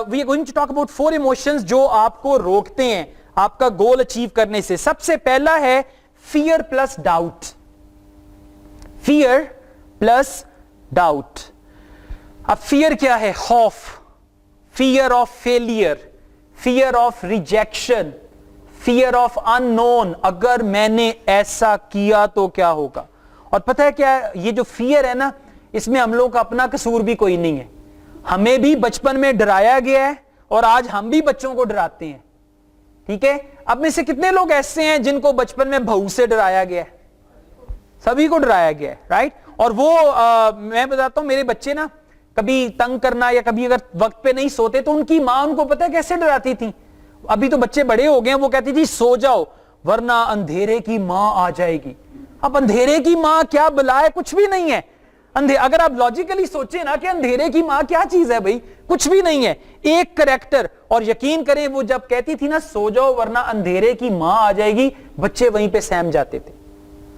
S1: we are going to talk about 4 emotions جو آپ کو روکتے ہیں آپ کا گول اچیو کرنے سے. سب سے پہلا ہے fear plus doubt. fear plus doubt. اب fear کیا ہے؟ خوف, fear of failure, fear of rejection, fear of unknown. اگر میں نے ایسا کیا تو کیا ہوگا؟ اور پتہ ہے کیا ہے یہ جو fear ہے نا, اس میں ہم لوگ کا اپنا قصور بھی کوئی نہیں ہے. ہمیں بھی بچپن میں ڈرایا گیا ہے اور آج ہم بھی بچوں کو ڈراتے ہیں. ٹھیک ہے, اب میں سے کتنے لوگ ایسے ہیں جن کو بچپن میں بہو سے ڈرایا گیا ہے؟ سبھی کو ڈرایا گیا ہے, رائٹ. اور وہ میں بتاتا ہوں, میرے بچے نا کبھی تنگ کرنا یا کبھی اگر وقت پہ نہیں سوتے تو ان کی ماں ان کو پتہ ہے کیسے ڈراتی تھی. ابھی تو بچے بڑے ہو گئے ہیں, وہ کہتی تھی سو جاؤ ورنہ اندھیرے کی ماں آ جائے گی. اب اندھیرے کی ماں کیا بلا ہے؟ کچھ بھی نہیں ہے. اگر آپ لاجیکلی سوچیں نا کہ اندھیرے کی ماں کیا چیز ہے بھائی, کچھ بھی نہیں ہے, ایک کریکٹر. اور یقین کریں وہ جب کہتی تھی نا سو جاؤ ورنہ اندھیرے کی ماں آ جائے گی, بچے وہیں پہ سہم جاتے تھے.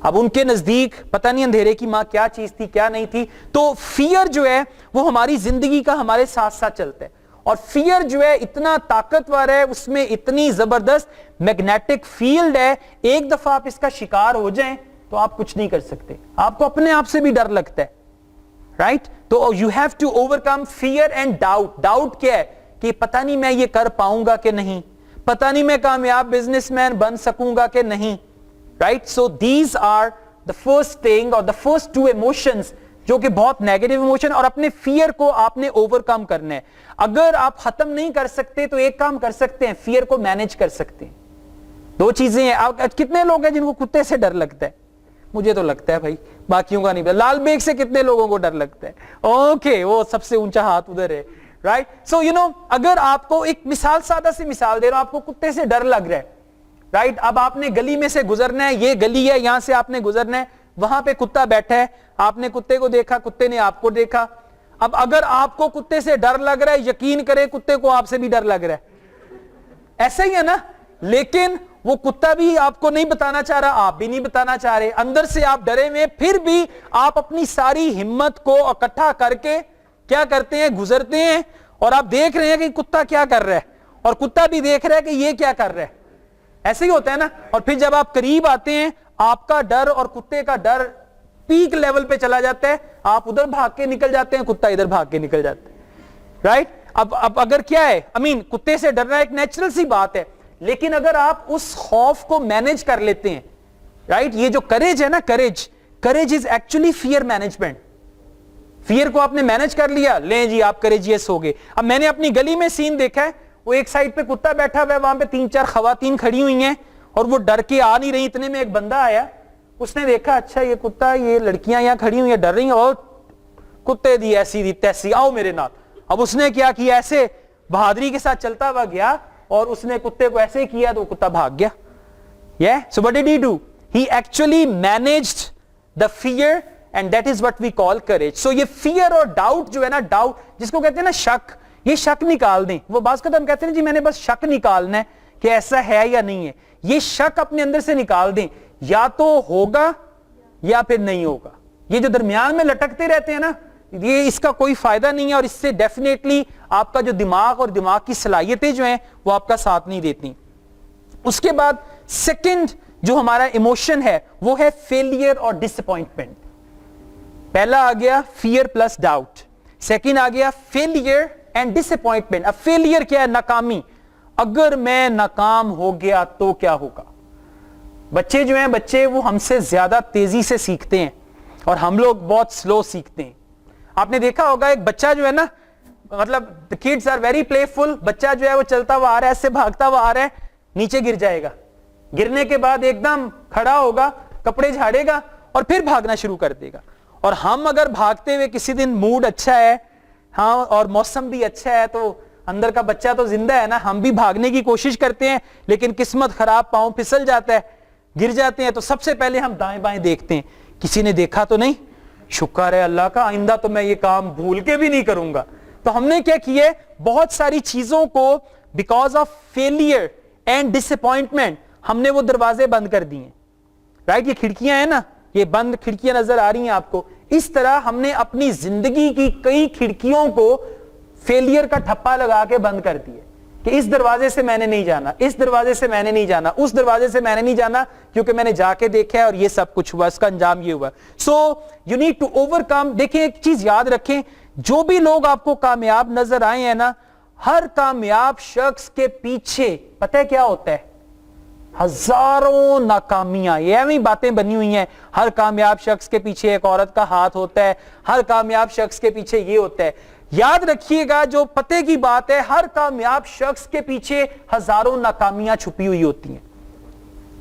S1: اب ان کے نزدیک پتہ نہیں اندھیرے کی ماں کیا چیز تھی کیا نہیں تھی. تو فیئر جو ہے وہ ہماری زندگی کا ہمارے ساتھ ساتھ چلتا ہے, اور فیئر جو ہے اتنا طاقتور ہے, اس میں اتنی زبردست میگنیٹک فیلڈ ہے, ایک دفعہ آپ اس کا شکار ہو جائیں تو آپ کچھ نہیں کر سکتے. آپ کو اپنے آپ سے بھی ڈر لگتا ہے, رائٹ. تو you have to overcome fear and doubt. Doubt کیا ہے کہ پتہ نہیں میں یہ کر پاؤں گا کہ نہیں, پتہ نہیں میں کامیاب بزنس مین بن سکوں گا کہ نہیں, right. So these are the first thing اور دا فرسٹ 2 ایموشنز جو کہ بہت نیگیٹو ایموشن, اور اپنے فیئر کو آپ نے اوور کم کرنا ہے. اگر آپ ختم نہیں کر سکتے تو ایک کام کر سکتے ہیں, فیئر کو مینج کر سکتے ہیں. 2 چیزیں ہیں. کتنے لوگ ہیں جن کو کتے سے ڈر لگتا ہے؟ مجھے تو لگتا ہے بھائی, باقیوں کا نہیں. لال بیگ سے کتنے لوگوں کو ڈر لگتا ہے؟ اوکے, وہ سب سے اونچا ہاتھ ادھر ہے, رائٹ. سو اگر آپ کو ایک مثال, سادہ سی مثال دے رہا ہوں, آپ کو کتے سے ڈر لگ رہا ہے, رائٹ. اب آپ نے گلی میں سے گزرنا ہے, یہ گلی ہے, یہاں سے آپ نے گزرنا ہے, وہاں پہ کتا بیٹھا ہے, آپ نے کتے کو دیکھا, کتے نے آپ کو دیکھا. اب اگر آپ کو کتے سے ڈر لگ رہا ہے, یقین کرے کتے کو آپ سے بھی ڈر لگ رہا ہے, ایسا ہی ہے نا. لیکن وہ کتا بھی آپ کو نہیں بتانا چاہ رہا, آپ بھی نہیں بتانا چاہ رہے, اندر سے آپ ڈرے ہوئے, پھر بھی آپ اپنی ساری ہمت کو اکٹھا کر کے کیا کرتے ہیں؟ گزرتے ہیں. اور آپ دیکھ رہے ہیں کہ کتا کیا کر رہا ہے, اور کتا بھی دیکھ رہا ہے کہ یہ کیا کر رہا ہے. ایسے ہی ہوتا ہے نا. اور پھر جب آپ قریب آتے ہیں, آپ کا ڈر اور کتے کا ڈر پیک لیول پہ چلا جاتا ہے, آپ ادھر بھاگ کے نکل جاتے ہیں, کتا ادھر بھاگ کے نکل جاتا ہے, رائٹ. اب اگر کیا ہے, کتے سے ڈرنا ایک نیچرل سی بات ہے, لیکن اگر آپ اس خوف کو مینج کر لیتے ہیں, رائٹ. یہ جو کریج ہے نا, courage is actually fear management. Fear کو آپ نے مینج کر لیا, لیں جی آپ کریجیس ہو گئے. اب میں نے اپنی گلی میں سین دیکھا ہے, وہ ایک سائڈ پہ کتا بیٹھا ہوا ہے, وہاں پہ 3-4 خواتین کھڑی ہوئی ہیں اور وہ ڈر کے آ نہیں رہی. اتنے میں ایک بندہ آیا, اس نے دیکھا اچھا یہ کتا, یہ لڑکیاں یہاں کھڑی ہوئی ہیں ڈر رہی ہیں, اور کتے دی ایسی دی تیسی, آؤ میرے نال. اب اس نے کیا کیا, ایسے بہادری کے ساتھ چلتا ہوا گیا اور اس نے کتے کو ایسے کیا تو کتا بھاگ گیا. So what did he do? He actually managed the fear, and that is what we call courage. So یہ fear اور doubt جو ہے نا, doubt جس کو کہتے ہیں نا شک, یہ شک نکال دیں. وہ بعض قدم کہتے ہیں جی میں نے بس شک نکالنا ہے کہ ایسا ہے یا نہیں ہے. یہ شک اپنے اندر سے نکال دیں, یا تو ہوگا یا پھر نہیں ہوگا. یہ جو درمیان میں لٹکتے رہتے ہیں نا, یہ اس کا کوئی فائدہ نہیں ہے, اور اس سے ڈیفینیٹلی آپ کا جو دماغ اور دماغ کی صلاحیتیں جو ہیں وہ آپ کا ساتھ نہیں دیتی. اس کے بعد سیکنڈ جو ہمارا ایموشن ہے وہ ہے فیلئر اور ڈس اپوائنٹمنٹ. پہلا آ گیا فیئر پلس ڈاؤٹ, سیکنڈ آ گیا فیلئر اینڈ ڈس اپوائنٹمنٹ. اب فیلئر کیا ہے؟ ناکامی. اگر میں ناکام ہو گیا تو کیا ہوگا؟ بچے جو ہیں, بچے وہ ہم سے زیادہ تیزی سے سیکھتے ہیں اور ہم لوگ بہت سلو سیکھتے ہیں. آپ نے دیکھا ہوگا ایک بچہ جو ہے نا, مطلب the kids are very playful, بچہ جو ہے وہ چلتا ہوا آ رہا ہے, ایسے بھاگتا ہوا آ رہا ہے, نیچے گر جائے گا, گرنے کے بعد ایک دم کھڑا ہوگا, کپڑے جھاڑے گا اور پھر بھاگنا شروع کر دے گا. اور ہم اگر بھاگتے ہوئے کسی دن موڈ اچھا ہے, ہاں, اور موسم بھی اچھا ہے, تو اندر کا بچہ تو زندہ ہے نا, ہم بھی بھاگنے کی کوشش کرتے ہیں, لیکن قسمت خراب, پاؤں پھسل جاتا ہے, گر جاتے ہیں, تو سب سے پہلے ہم دائیں بائیں دیکھتے ہیں, کسی نے دیکھا تو نہیں, شکر ہے اللہ کا, آئندہ تو میں یہ کام بھول کے بھی نہیں کروں گا. تو ہم نے کیا کیا ہے, بہت ساری چیزوں کو because of failure and disappointment ہم نے وہ دروازے بند کر دیے. رائٹ, یہ کھڑکیاں ہیں نا, یہ بند کھڑکیاں نظر آ رہی ہیں آپ کو, اس طرح ہم نے اپنی زندگی کی کئی کھڑکیوں کو فیلئر کا ٹھپا لگا کے بند کر دیے کہ اس دروازے سے میں نے نہیں جانا, اس دروازے سے میں نے نہیں جانا, اس دروازے سے میں نے نہیں جانا, کیونکہ میں نے جا کے دیکھا ہے اور یہ سب کچھ ہوا, اس کا انجام یہ ہوا. So you need to overcome. دیکھیں ایک چیز یاد رکھیں, جو بھی لوگ آپ کو کامیاب نظر آئے ہیں نا, ہر کامیاب شخص کے پیچھے پتہ ہے کیا ہوتا ہے؟ ہزاروں ناکامیاں. یہ ایویں باتیں بنی ہوئی ہیں, ہر کامیاب شخص کے پیچھے ایک عورت کا ہاتھ ہوتا ہے, ہر کامیاب شخص کے پیچھے یہ ہوتا ہے. یاد رکھیے گا, جو پتے کی بات ہے, ہر کامیاب شخص کے پیچھے ہزاروں ناکامیاں چھپی ہوئی ہوتی ہیں.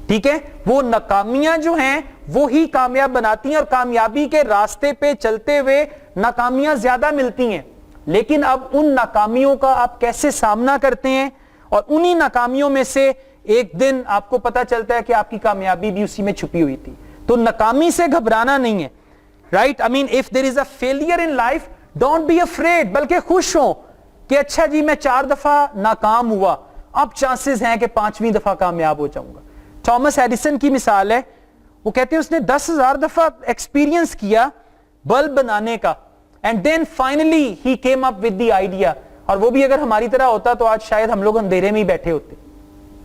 S1: ٹھیک ہے, وہ ناکامیاں جو ہیں وہی کامیاب بناتی ہیں, اور کامیابی کے راستے پہ چلتے ہوئے ناکامیاں زیادہ ملتی ہیں, لیکن اب ان ناکامیوں کا آپ کیسے سامنا کرتے ہیں, اور انہی ناکامیوں میں سے ایک دن آپ کو پتا چلتا ہے کہ آپ کی کامیابی بھی اسی میں چھپی ہوئی تھی. تو ناکامی سے گھبرانا نہیں ہے. Right, I mean if there is a failure in life, don't be afraid, بلکہ خوش ہوں کہ اچھا جی میں 4 دفعہ ناکام ہوا, اب چانسز ہیں کہ 5ویں دفعہ کامیاب ہو جاؤں گا. تھامس ایڈیسن کی مثال ہے, وہ کہتے ہیں اس نے 10,000 دفعہ ایکسپیرینس کیا بلب بنانے کا, and then finally he came up with the idea. اور وہ بھی اگر ہماری طرح ہوتا تو آج شاید ہم لوگ اندھیرے میں ہی بیٹھے ہوتے.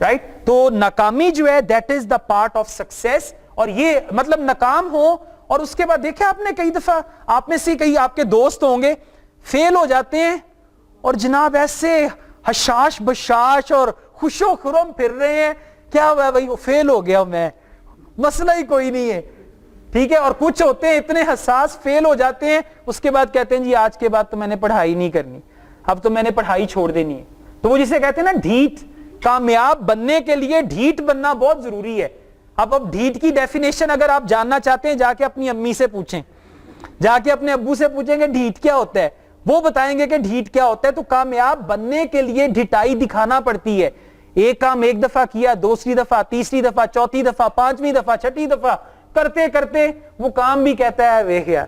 S1: رائٹ, تو ناکامی جو ہے that is the part of success. اور یہ مطلب ناکام ہو, اور اس کے بعد دیکھیں آپ نے کئی دفعہ, آپ میں سے کئی آپ کے دوست ہوں گے فیل ہو جاتے ہیں, اور جناب ایسے حشاش بشاش اور خوش و خرم پھر رہے ہیں, کیا ہوا بھائی, وہ فیل ہو گیا, میں مسئلہ ہی کوئی نہیں ہے. ٹھیک ہے, اور کچھ ہوتے ہیں اتنے حساس, فیل ہو جاتے ہیں, اس کے بعد کہتے ہیں جی آج کے بعد تو میں نے پڑھائی نہیں کرنی, اب تو میں نے پڑھائی چھوڑ دینی ہے. تو وہ جسے کہتے ہیں نا ڈھیٹ, کامیاب بننے کے لیے ڈھیٹ بننا بہت ضروری ہے. اب ڈھیٹ کی ڈیفینیشن اگر آپ جاننا چاہتے ہیں, جا کے اپنی امی سے پوچھیں, جا کے اپنے ابو سے پوچھیں کہ ڈھیٹ کیا ہوتا ہے, وہ بتائیں گے کہ ڈھیٹ کیا ہوتا ہے. تو کامیاب بننے کے لیے ڈھٹائی دکھانا پڑتی ہے. ایک کام ایک دفعہ کیا, دوسری دفعہ, تیسری دفعہ, چوتھی دفعہ, 5ویں دفعہ, 6ٹھی دفعہ, کرتے کرتے وہ کام بھی کہتا ہے ویکھ یار,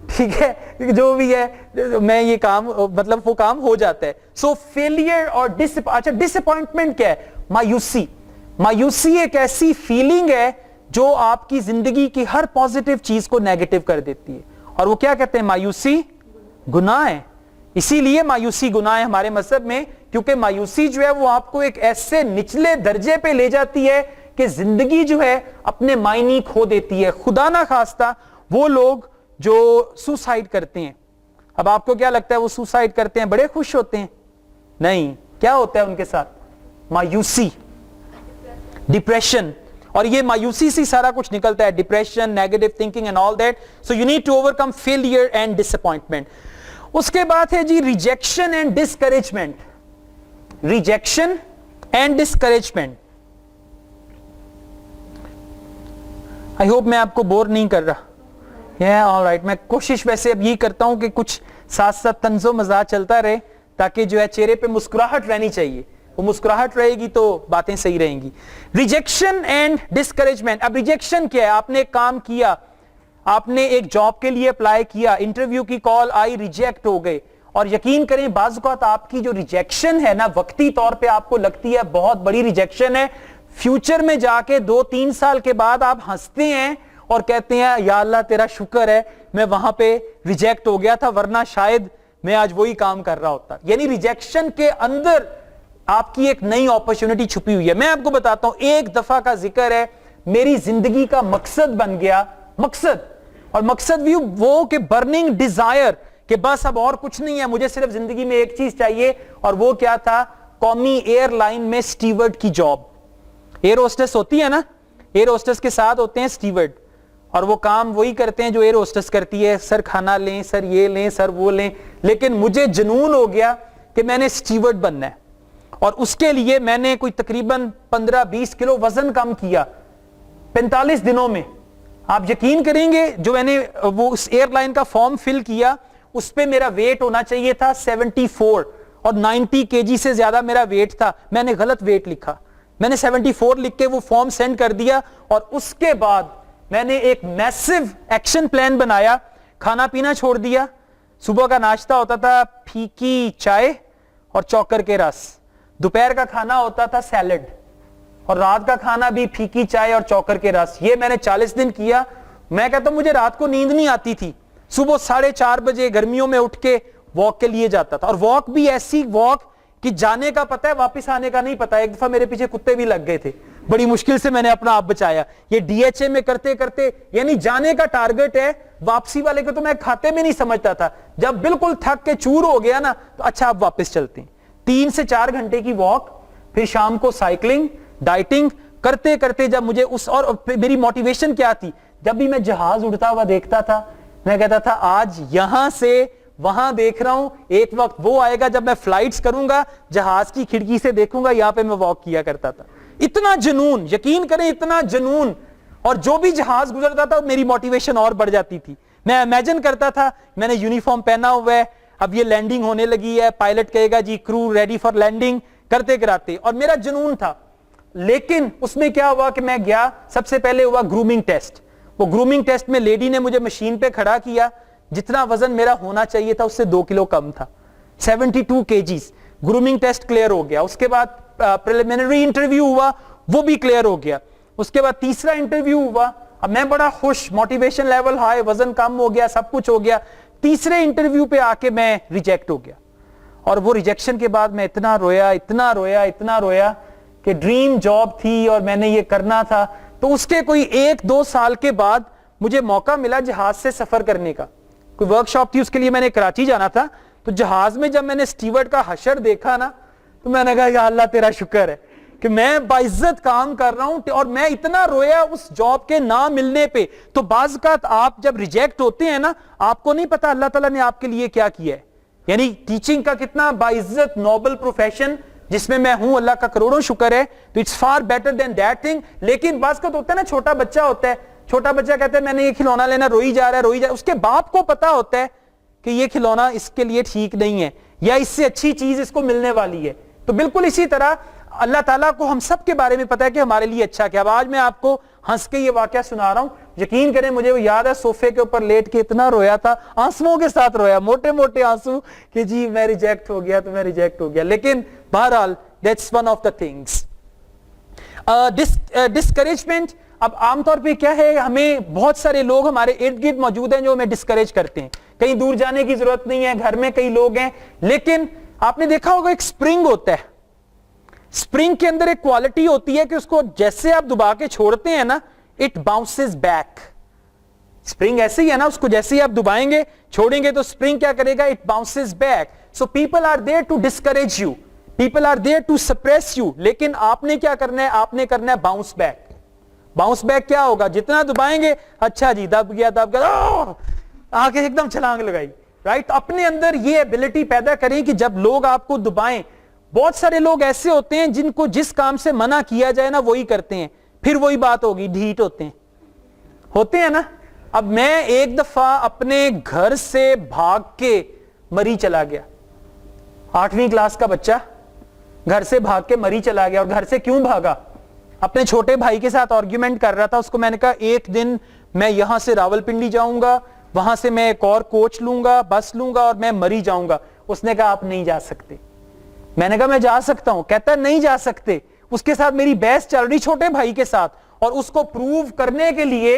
S1: ٹھیک ہے, جو بھی ہے میں یہ کام, مطلب وہ کام ہو جاتا ہے. سو فیلئر اور اچھا ڈس اپوائنٹمنٹ کیا ہے؟ مایوسی. مایوسی ایک ایسی فیلنگ ہے جو آپ کی زندگی کی ہر پازیٹیو چیز کو نیگیٹو کر دیتی ہے. اور وہ کیا کہتے ہیں؟ مایوسی گناہ ہے. اسی لیے مایوسی گناہ ہے ہمارے مذہب میں, کیونکہ مایوسی جو ہے وہ آپ کو ایک ایسے نچلے درجے پہ لے جاتی ہے کہ زندگی جو ہے اپنے معنی کھو دیتی ہے. خدا نہ خواستہ وہ لوگ جو سوسائڈ کرتے ہیں, اب آپ کو کیا لگتا ہے وہ سوسائڈ کرتے ہیں بڑے خوش ہوتے ہیں؟ نہیں, کیا ہوتا ہے ان کے ساتھ؟ مایوسی, ڈپریشن. اور یہ مایوسی سے سارا کچھ نکلتا ہے, depression, negative thinking and all that. So you need to overcome failure and disappointment. اس کے بعد ہے جی rejection and discouragement. Rejection and discouragement. I hope میں آپ کو بور نہیں کر رہا. آلرائٹ, میں کوشش ویسے اب یہ کرتا ہوں کہ کچھ ساتھ ساتھ طنز و مزاح چلتا رہے, تاکہ جو ہے چہرے پہ مسکراہٹ رہنی چاہیے. وہ مسکراہٹ رہے گی تو باتیں صحیح رہیں گی. Rejection and discouragement. اب ریجیکشن کیا ہے؟ آپ نے ایک کام کیا, آپ نے ایک جاب کے لیے اپلائی کیا, انٹرویو کی کال آئی, ریجیکٹ ہو گئے. اور یقین کریں بعض اوقات آپ کی جو ریجیکشن ہے نا, وقتی طور پہ آپ کو لگتی ہے بہت بڑی ریجیکشن ہے, فیوچر میں جا کے 2-3 سال کے بعد آپ ہنستے ہیں اور کہتے ہیں یا اللہ تیرا شکر ہے میں وہاں پہ ریجیکٹ ہو گیا تھا, ورنہ شاید میں آج وہی کام کر رہا ہوتا. یعنی ریجیکشن کے اندر آپ کی ایک نئی اپرچونٹی چھپی ہوئی ہے. میں آپ کو بتاتا ہوں, ایک دفعہ کا ذکر ہے, میری زندگی کا مقصد بن گیا, مقصد, اور مقصد بھی وہ کہ برننگ ڈیزائر, کہ بس اب اور کچھ نہیں ہے, مجھے صرف زندگی میں ایک چیز چاہیے, اور وہ کیا تھا, قومی ایئر لائن میں سٹیورڈ کی جاب. ایئر ہوسٹس ہوتی ہے نا, ایئر ہوسٹس کے ساتھ ہوتے ہیں سٹیورڈ, اور وہ کام وہی کرتے ہیں جو ایئر ہوسٹس کرتی ہے, سر کھانا لیں, سر یہ لیں, سر وہ لیں. لیکن مجھے جنون ہو گیا کہ میں نے سٹیورڈ بننا ہے, اور اس کے لیے میں نے کوئی تقریباً 15-20 کلو وزن کم کیا 45 دنوں میں. آپ یقین کریں گے, جو میں نے وہ اس ایئر لائن کا فارم فل کیا, اس پہ میرا ویٹ ہونا چاہیے تھا 74, اور 90 kg سے زیادہ میرا ویٹ تھا. میں نے غلط ویٹ لکھا, میں نے 74 لکھ کے وہ فارم سینڈ کر دیا, اور اس کے بعد میں نے ایک میسو ایکشن پلان بنایا. کھانا پینا چھوڑ دیا, صبح کا ناشتہ ہوتا تھا پھیکی چائے اور چوکر کے رس, دوپہر کا کھانا ہوتا تھا سیلڈ, اور رات کا کھانا بھی پھیکی چائے اور چوکر کے رس. یہ میں نے 40 دن کیا. میں کہتا ہوں مجھے رات کو نیند نہیں آتی تھی, صبح 4:30 بجے گرمیوں میں اٹھ کے واک کے لیے جاتا تھا, اور واک بھی ایسی واک کہ جانے کا پتہ ہے, واپس آنے کا نہیں پتا. ایک دفعہ میرے پیچھے کتے بھی لگ گئے تھے, بڑی مشکل سے میں نے اپنا آپ بچایا. یہ ڈی ایچ اے میں کرتے کرتے, یعنی جانے کا ٹارگٹ ہے, واپسی والے کو تو میں کھاتے میں نہیں سمجھتا تھا. جب بالکل تھک کے چور ہو گیا نا, تو اچھا آپ واپس چلتے ہیں. 3 سے 4 گھنٹے کی واک, پھر شام کو سائیکلنگ, ڈائٹنگ کرتے کرتے جب مجھے اور میری موٹیویشن کیا تھی, جب بھی میں جہاز اڑتا ہوا دیکھتا تھا, میں کہتا تھا آج یہاں سے وہاں دیکھ رہا ہوں, ایک وقت وہ آئے گا جب میں فلائٹس کروں گا, جہاز کی کھڑکی سے دیکھوں گا, یہاں پہ میں واک کیا کرتا تھا. اتنا جنون, یقین کریں اتنا جنون. اور جو بھی جہاز گزرتا تھا میری موٹیویشن اور بڑھ جاتی تھی. میں امیجن کرتا تھا میں نے یونیفارم پہنا ہوا ہے, اب یہ لینڈنگ ہونے لگی ہے, پائلٹ کہے گا جی کرو ریڈی فار لینڈنگ, کرتے کراتے, اور میرا جنون تھا. لیکن اس میں کیا ہوا کہ میں گیا, سب سے پہلے ہوا گرومنگ ٹیسٹ. وہ گرومنگ ٹیسٹ میں لیڈی نے مجھے مشین پہ کھڑا کیا, جتنا وزن میرا ہونا چاہیے تھا اس سے 2 کلو کم تھا, 72 kgs. گرومنگ ٹیسٹ کلیئر ہو گیا. اس کے بعد پریلیمنری انٹرویو ہوا, وہ بھی کلیئر ہو گیا. اس کے بعد تیسرا انٹرویو ہوا, اب میں بڑا خوش, موٹیویشن لیول ہائی, وزن کم ہو گیا, سب کچھ ہو گیا. تیسرے انٹرویو پہ آ کے میں ریجیکٹ ہو گیا, اور وہ ریجیکشن کے بعد میں اتنا رویا, اتنا رویا, اتنا رویا کہ ڈریم جاب تھی اور میں نے یہ کرنا تھا. تو اس کے کوئی 1-2 سال کے بعد مجھے موقع ملا جہاز سے سفر کرنے کا. کوئی ورک شاپ تھی, اس کے لیے میں نے کراچی جانا تھا. تو جہاز میں جب میں نے سٹیورڈ کا حشر دیکھا نا, تو میں نے کہا یا اللہ تیرا شکر ہے کہ میں باعزت کام کر رہا ہوں. اور میں اتنا رویا اس جاب کے نہ ملنے پہ. تو بعض اوقات آپ جب ریجیکٹ ہوتے ہیں نا, آپ کو نہیں پتا اللہ تعالیٰ نے آپ کے لیے کیا کیا ہے. یعنی ٹیچنگ کا کتنا باعزت نوبل پروفیشن جس میں میں ہوں, اللہ کا کروڑوں شکر ہے. تو it's far better than that thing. لیکن بعض اوقات ہوتا ہے نا, چھوٹا بچہ ہوتا ہے, چھوٹا بچہ کہتا ہے میں نے یہ کھلونا لینا, روئی جا رہا ہے, روئی جا رہا ہے. اس کے باپ کو پتا ہوتا ہے کہ یہ کھلونا اس کے لیے ٹھیک نہیں ہے, یا اس سے اچھی چیز اس کو ملنے والی ہے. تو بالکل اسی طرح اللہ تعالیٰ کو ہم سب کے بارے میں پتا ہے کہ ہمارے لیے اچھا کیا. اب آج میں آپ کو ہنس کے یہ واقعہ سنا رہا ہوں, یقین کریں مجھے وہ یاد ہے, صوفے کے اوپر لیٹ کے اتنا رویا تھا, آنسوؤں کے ساتھ رویا, موٹے موٹے آنسو, کہ جی میں ریجیکٹ ہو گیا تو میں ریجیکٹ ہو گیا. لیکن بہرحال that's one of the things. Discouragement. اب عام طور پہ کیا ہے, ہمیں بہت سارے لوگ ہمارے ارد گرد موجود ہیں جو ہمیں ڈسکریج کرتے ہیں. کہیں دور جانے کی ضرورت نہیں ہے, گھر میں کئی لوگ ہیں. لیکن آپ نے دیکھا ہوگا ایک سپرنگ ہوتا ہے, سپرنگ کے اندر ایک کوالٹی ہوتی ہے کہ اس کو جیسے آپ دبا کے چھوڑتے ہیں نا, اٹ باؤنسز بیک. سپرنگ ایسے ہی ہے نا, اس کو جیسے ہی آپ دبائیں گے چھوڑیں گے تو سپرنگ کیا کرے گا, it bounces back. So people are there to discourage you, people are there to suppress you. لیکن آپ نے کیا کرنا ہے, آپ نے کرنا ہے باؤنس بیک. باؤنس بیک کیا ہوگا, جتنا دبائیں گے, اچھا جی دب گیا دب گیا, آگے ایک دم چھلانگ لگائی, رائٹ. اپنے اندر یہ ایبلٹی پیدا کریں کہ جب لوگ آپ کو دبائیں. بہت سارے لوگ ایسے ہوتے ہیں جن کو جس کام سے منع کیا جائے نا وہی کرتے ہیں, پھر وہی بات ہوگی, ڈھیٹ ہوتے ہیں نا. اب میں ایک دفعہ اپنے گھر سے بھاگ کے مری چلا گیا, 8ویں کلاس کا بچہ گھر سے بھاگ کے مری چلا گیا. اور گھر سے کیوں بھاگا, اپنے چھوٹے بھائی کے ساتھ آرگیومنٹ کر رہا تھا. اس کو میں نے کہا ایک دن میں یہاں سے راولپنڈی جاؤں گا, وہاں سے میں ایک اور کوچ لوں گا, بس لوں گا, اور میں مری جاؤں گا. اس نے کہا آپ نہیں جا سکتے. میں نے کہا میں جا سکتا ہوں. کہتا ہے نہیں جا سکتے. اس کے ساتھ میری بحث چل رہی چھوٹے بھائی کے ساتھ, اور اس کو پروو کرنے کے لیے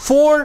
S1: 4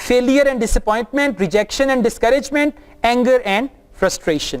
S1: failure and disappointment, rejection and discouragement, anger and frustration।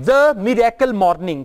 S1: The Miracle Morning।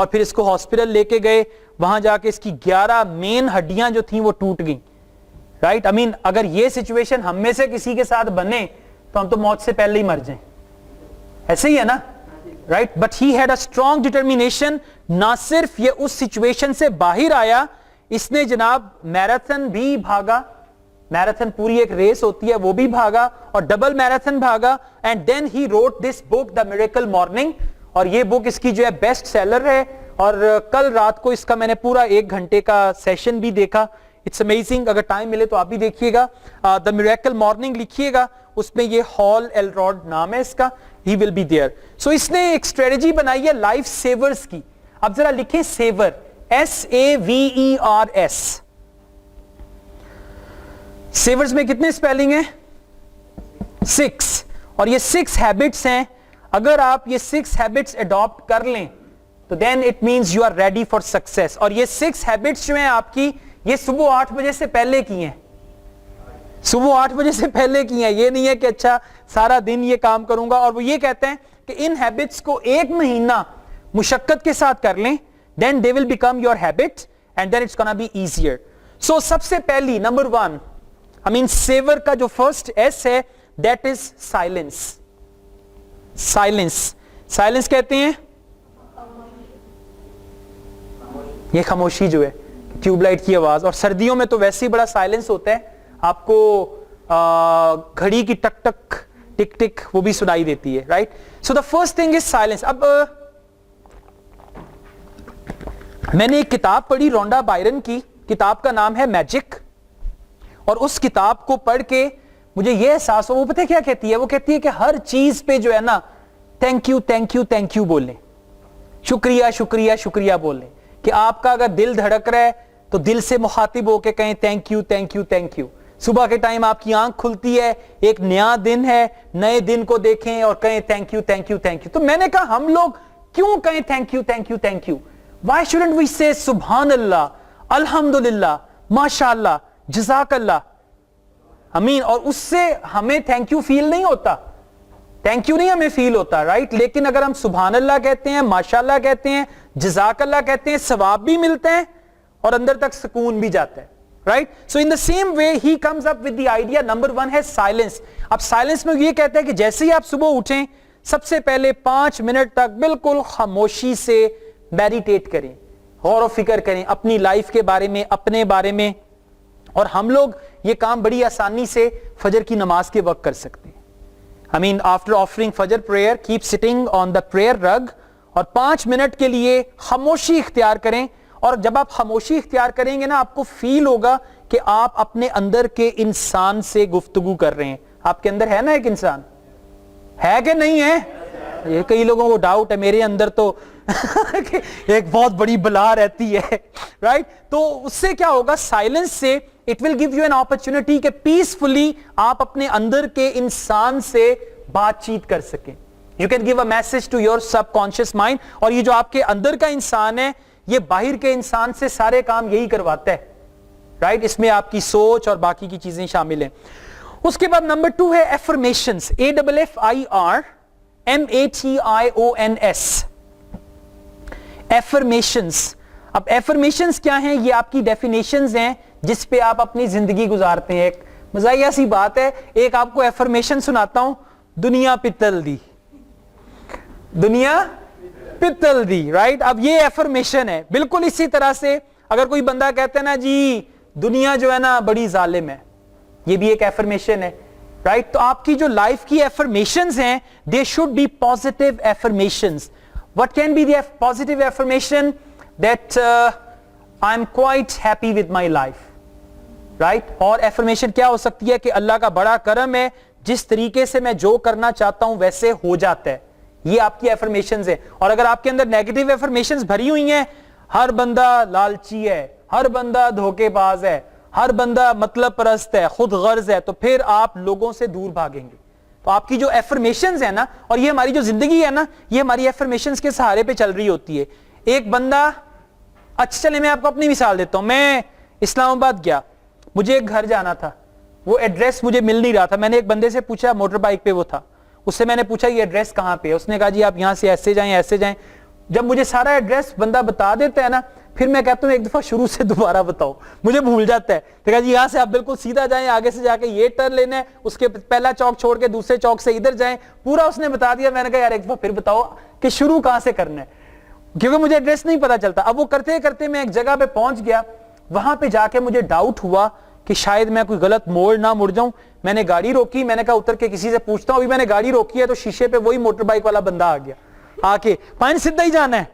S1: اور پھر اس کو ہاسپٹل لے کے گئے, وہاں جا کے اس کی 11 مین ہڈیاں جو تھیں وہ ٹوٹ گئیں, رائٹ. I mean اگر یہ سچویشن ہم میں سے کسی کے ساتھ بنے تو ہم تو موت سے پہلے ہی مر جائیں, ایسے ہی ہے نا, right. But he had a strong determination. نہ صرف یہ اس سچویشن سے باہر آیا, اس نے جناب میراتھن بھی بھاگا, میراتھن پوری ایک ریس ہوتی ہے وہ بھی بھاگا, اور ڈبل میراتھن بھاگا. And then he wrote this book the miracle morning, اور یہ بک اس کی جو ہے بیسٹ سیلر ہے. اور کل رات کو اس کا میں نے پورا 1 گھنٹے کا سیشن بھی دیکھا. اٹس امیزنگ, اگر ٹائم ملے تو آپ بھی دیکھیے گا. دا میریکل مارننگ لکھیے گا, اس میں یہ ہال ایلروڈ نام ہے اس کا, ہی ول بی دیئر. سو اس نے ایک اسٹریٹجی بنائی ہے لائف سیورز کی. اب ذرا لکھیں سیور, SAVERS. سیورز میں کتنے اسپیلنگ ہیں؟ 6. اور یہ 6 ہیبٹس ہیں. اگر آپ یہ 6 ہیبٹس اڈاپٹ کر لیں تو then it means you are ready for success. اور یہ 6 ہیبٹس جو ہیں آپ کی, یہ صبح 8 بجے سے پہلے کی ہیں, صبح 8 بجے سے پہلے کی ہیں. یہ نہیں ہے کہ اچھا سارا دن یہ کام کروں گا. اور وہ یہ کہتے ہیں کہ ان ہیبٹس کو 1 مہینہ مشقت کے ساتھ کر لیں, then they will become your habit and then it's gonna be easier. So سب سے پہلی نمبر 1, I mean savor کا جو فرسٹ S ہے that is silence. Silence کہتے ہیں یہ خاموشی جو ہے, ٹیوب لائٹ کی آواز. اور سردیوں میں تو ویسے ہی بڑا سائلنس ہوتا ہے, آپ کو گھڑی کی ٹک ٹک ٹک ٹک وہ بھی سنائی دیتی ہے, right. So the first thing is silence. اب میں نے ایک کتاب پڑھی رونڈا بائرن کی, کتاب کا نام ہے میجک, اور اس کتاب کو پڑھ کے مجھے یہ احساس ہوا, وہ پتہ کیا کہتی ہے, وہ کہتی ہے کہ ہر چیز پہ جو ہے نا thank you thank you thank you بولیں, شکریہ شکریہ شکریہ بولیں. کہ آپ کا اگر دل دھڑک رہا ہے تو دل سے مخاطب ہو کے کہیں thank you thank you thank you. صبح کے ٹائم آپ کی آنکھ کھلتی ہے, ایک نیا دن ہے, نئے دن کو دیکھیں اور کہیں thank you thank you thank you. تو میں نے کہا ہم لوگ کیوں کہیں thank you thank you thank you? Why shouldn't we say سبحان اللہ, الحمدللہ, ماشاء اللہ, جزاک اللہ, امین. اور اس سے ہمیں تھینک یو فیل نہیں ہوتا, تھینک یو نہیں ہمیں فیل ہوتا, رائٹ. لیکن اگر ہم سبحان اللہ کہتے ہیں, ماشاء اللہ کہتے ہیں, جزاک اللہ کہتے ہیں, ثواب بھی ملتے ہیں اور اندر تک سکون بھی جاتا ہے, right. So in the same way he comes up with the idea. Number 1 ہے سائلنس. اب سائلنس میں یہ کہتا ہے کہ جیسے ہی آپ صبح اٹھیں سب سے پہلے 5 منٹ تک بالکل خاموشی سے میڈیٹیٹ کریں, غور و فکر کریں اپنی لائف کے بارے میں, اپنے بارے میں. اور ہم لوگ یہ کام بڑی آسانی سے فجر کی نماز کے وقت کر سکتے ہیں. I mean after offering Fajr prayer, keep sitting on the prayer rug اور 5 منٹ کے لیے خاموشی اختیار کریں. اور جب آپ خاموشی اختیار کریں گے نا, آپ کو فیل ہوگا کہ آپ اپنے اندر کے انسان سے گفتگو کر رہے ہیں. آپ کے اندر ہے نا ایک انسان, ہے کہ نہیں ہے؟ یہ کئی لوگوں کو ڈاؤٹ ہے, میرے اندر تو ایک بہت بڑی بلا رہتی ہے, رائٹ. تو اس سے کیا ہوگا, سائلنس سے it will give you an opportunity کہ پیسفلی آپ اپنے اندر کے انسان سے بات چیت کر سکیں. You can give a message to your subconscious mind. اور یہ جو آپ کے اندر کا انسان ہے یہ باہر کے انسان سے سارے کام یہی کرواتا ہے, رائٹ. اس میں آپ کی سوچ اور باقی کی چیزیں شامل ہیں. اس کے بعد نمبر 2 ہے affirmations, AFFIRMATIONS. affirmations. اب affirmations کیا ہیں, یہ آپ کی ڈیفینیشنز ہیں جس پہ آپ اپنی زندگی گزارتے ہیں. ایک مزاحیہ سی بات ہے, ایک آپ کو affirmation سناتا ہوں, دنیا پتل دی, دنیا پتل دی, رائٹ. اب یہ affirmation ہے. بالکل اسی طرح سے اگر کوئی بندہ کہتا ہے نا جی دنیا جو ہے نا بڑی ظالم ہے, یہ بھی ایک affirmation ہے, رائٹ. تو آپ کی جو لائف کی affirmations ہیں they should be positive affirmations. What can be the positive affirmation? That I'm quite happy with my life, right. اور affirmation کیا ہو سکتی ہے کہ اللہ کا بڑا کرم ہے, جس طریقے سے میں جو کرنا چاہتا ہوں ویسے ہو جاتا ہے. یہ آپ کی affirmations ہے. اور اگر آپ کے اندر negative affirmations بھری ہوئی ہیں, ہر بندہ لالچی ہے, ہر بندہ دھوکے باز ہے, ہر بندہ مطلب پرست ہے, خود غرض ہے, تو پھر آپ لوگوں سے دور بھاگیں گے. تو آپ کی جو affirmations ہے نا, اور یہ ہماری جو زندگی ہے نا, یہ ہماری affirmations کے سہارے پہ چل رہی ہوتی ہے. ایک بندہ, اچھا چلے میں آپ کو اپنی مثال دیتا ہوں. میں اسلام آباد گیا, مجھے ایک گھر جانا تھا, وہ ایڈریس مجھے مل نہیں رہا تھا. میں نے ایک بندے سے پوچھا, موٹر بائک پہ وہ تھا, اس سے میں نے پوچھا یہ ایڈریس کہاں پہ ہے. اس نے کہا جی آپ یہاں سے ایسے جائیں ایسے جائیں. جب مجھے سارا ایڈریس بندہ بتا دیتا ہے نا, پھر میں کہتا ہوں ایک دفعہ شروع سے دوبارہ بتاؤ, مجھے بھول جاتا ہے. تو کہا جی یہاں سے آپ بالکل سیدھا جائیں, آگے سے جا کے یہ ٹرن لینا ہے, اس کے پہلا چوک چھوڑ کے دوسرے چوک سے ادھر جائیں, پورا اس نے بتا دیا. میں نے کہا یار ایک دفعہ پھر بتاؤ کہ شروع کہاں سے کرنا ہے, کیونکہ مجھے ایڈریس نہیں پتا چلتا. اب وہ کرتے کرتے میں ایک جگہ پہ پہنچ گیا, وہاں پہ جا کے مجھے ڈاؤٹ ہوا کہ شاید میں کوئی غلط موڑ نہ مڑ جاؤں. میں نے گاڑی روکی, میں نے کہا اتر کے کسی سے پوچھتا ہوں. ابھی میں نے گاڑی روکی ہے تو شیشے پہ وہی موٹر بائک والا بندہ آ گیا, آ کے پائن سیدھا ہی جانا ہے,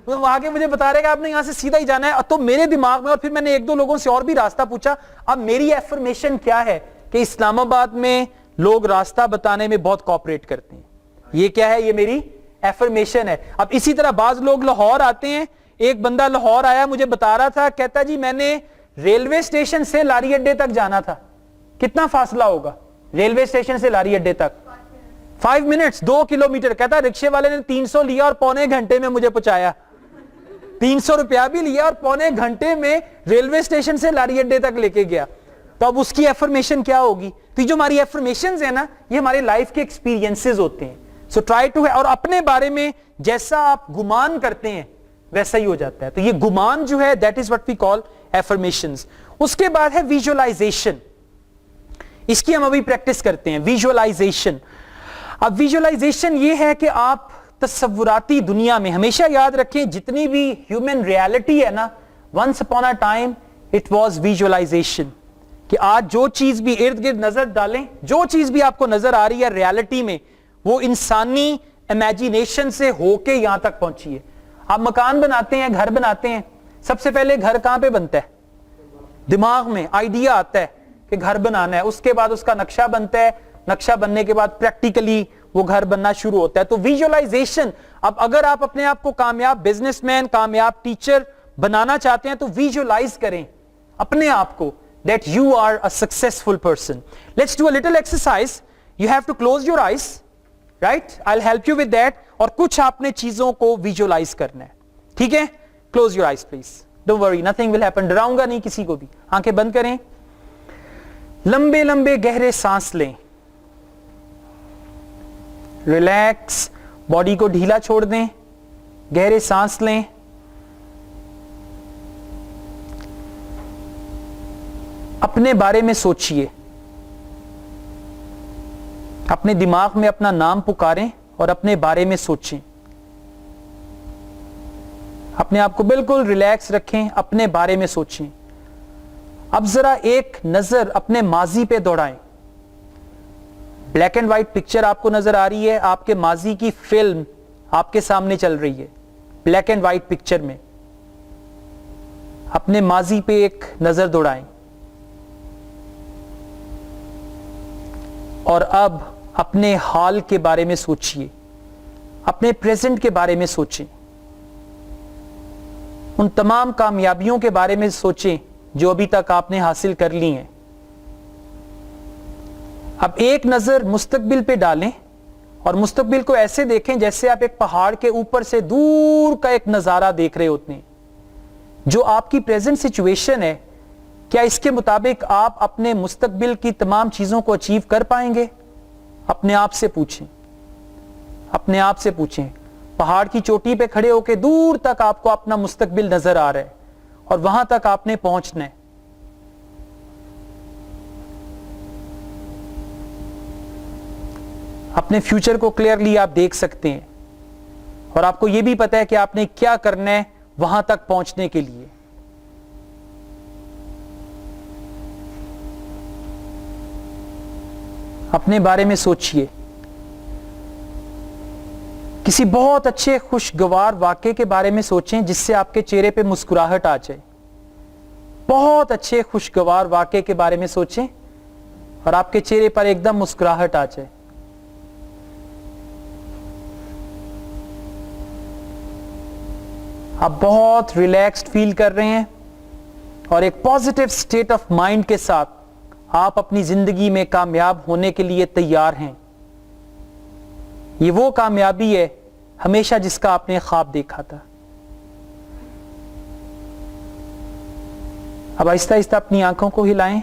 S1: وہ آگے مجھے بتا رہے کہ آپ نے یہاں سے سیدھا ہی جانا ہے. تو میرے دماغ میں, اور پھر میں نے ایک دو لوگوں سے اور بھی راستہ پوچھا. اب میری ایفرمیشن کیا ہے کہ اسلام آباد میں لوگ راستہ بتانے میں بہت کوآپریٹ کرتے ہیں. یہ کیا ہے, یہ میری ایفرمیشن ہے. اب اسی طرح بعض لوگ لاہور آتے ہیں, ایک بندہ لاہور آیا مجھے بتا رہا تھا, کہتا جی میں نے ریلوے اسٹیشن سے لاری اڈے تک جانا تھا. کتنا فاصلہ ہوگا ریلوے اسٹیشن سے لاری اڈے تک؟ 5 منٹس, 2 کلومیٹر. کہتا رکشے والے نے 300 لیا اور پونے گھنٹے میں مجھے پہنچایا. 300 روپیہ بھی لیا اور پونے گھنٹے میں ریلوے اسٹیشن سے لاری اڈے تک لے کے گیا. تو اب اس کی ایفرمیشن کیا ہوگی؟ تو جو ہماری ایفرمیشنز ہیں نا, یہ ہماری لائف کے ایکسپیرینسز ہوتے ہیں. سو ٹرائی ٹو, اور اپنے بارے میں جیسا آپ گمان کرتے ہیں ویسا ہی ہو جاتا ہے. تو یہ گمان جو ہے that is what we call affirmations. اس کے بعد ہے ویژوائزیشن. اس کی ہم ابھی پریکٹس کرتے ہیں, ویژوائزیشن. اب ویژوائزیشن یہ ہے کہ آپ تصوراتی دنیا میں, ہمیشہ یاد رکھیں جتنی بھی ہیومن ریالٹی ہے نا, once upon a time it was visualization. کہ آج جو چیز بھی ارد گرد نظر ڈالیں, جو چیز بھی آپ کو نظر آ رہی ہے ریالٹی میں, وہ انسانی امیجینیشن سے ہو کے یہاں تک پہنچی ہے. آپ مکان بناتے ہیں, گھر بناتے ہیں, سب سے پہلے گھر کہاں پہ بنتا ہے؟ دماغ میں آئیڈیا آتا ہے کہ گھر بنانا ہے, اس کے بعد اس کا نقشہ بنتا ہے, نقشہ بننے کے بعد پریکٹیکلی وہ گھر بننا شروع ہوتا ہے. تو ویژوائزیشن. اب اگر آپ اپنے آپ کو کامیاب بزنس مین, کامیاب ٹیچر بنانا چاہتے ہیں تو ویژوائز کریں اپنے آپ کو that you are a successful person. Let's do a little exercise. You have to close your eyes, right? I'll help you with that. اور کچھ آپ نے چیزوں کو ویژوائز کرنا ہے, ٹھیک ہے؟ Close your eyes please. Don't worry, nothing will happen. ڈراؤں گا نہیں کسی کو بھی. آنکھیں بند کریں, لمبے لمبے گہرے سانس لیں, ریلیکس, باڈی کو ڈھیلا چھوڑ دیں, گہرے سانس لیں. اپنے بارے میں سوچئے, اپنے دماغ میں اپنا نام پکاریں اور اپنے بارے میں سوچیں. اپنے آپ کو بالکل ریلیکس رکھیں, اپنے بارے میں سوچیں. اب ذرا ایک نظر اپنے ماضی پہ دوڑائیں. بلیک اینڈ وائٹ پکچر آپ کو نظر آ رہی ہے, آپ کے ماضی کی فلم آپ کے سامنے چل رہی ہے بلیک اینڈ وائٹ پکچر میں. اپنے ماضی پہ ایک نظر دوڑائیں اور اب اپنے حال کے بارے میں سوچئے, اپنے پریزنٹ کے بارے میں سوچیں. ان تمام کامیابیوں کے بارے میں سوچیں جو ابھی تک آپ نے حاصل کر لی ہیں. اب ایک نظر مستقبل پہ ڈالیں اور مستقبل کو ایسے دیکھیں جیسے آپ ایک پہاڑ کے اوپر سے دور کا ایک نظارہ دیکھ رہے ہوتے ہیں. جو آپ کی پریزنٹ سچویشن ہے, کیا اس کے مطابق آپ اپنے مستقبل کی تمام چیزوں کو اچیو کر پائیں گے؟ اپنے آپ سے پوچھیں, اپنے آپ سے پوچھیں. پہاڑ کی چوٹی پہ کھڑے ہو کے دور تک آپ کو اپنا مستقبل نظر آ رہا ہے اور وہاں تک آپ نے پہنچنا ہے. اپنے فیوچر کو کلیئرلی آپ دیکھ سکتے ہیں اور آپ کو یہ بھی پتا ہے کہ آپ نے کیا کرنا ہے وہاں تک پہنچنے کے لیے. اپنے بارے میں سوچئے. کسی بہت اچھے خوشگوار واقعے کے بارے میں سوچیں جس سے آپ کے چہرے پہ مسکراہٹ آ جائے. بہت اچھے خوشگوار واقعے کے بارے میں سوچیں اور آپ کے چہرے پر ایک دم مسکراہٹ آ جائے. آپ بہت ریلیکسڈ فیل کر رہے ہیں اور ایک پازیٹیو سٹیٹ آف مائنڈ کے ساتھ آپ اپنی زندگی میں کامیاب ہونے کے لیے تیار ہیں. یہ وہ کامیابی ہے ہمیشہ جس کا آپ نے خواب دیکھا تھا. اب آہستہ آہستہ اپنی آنکھوں کو ہلائیں.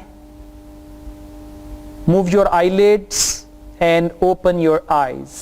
S1: Move your eyelids and open your eyes.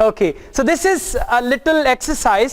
S1: Okay, so this is a little exercise.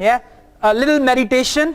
S1: Yeah, a little meditation.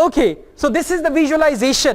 S1: Okay, so this is the visualization.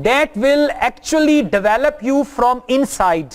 S1: that will actually develop you from inside.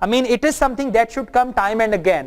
S1: I mean, it is something that should come time and again.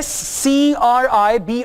S1: SCRIBING,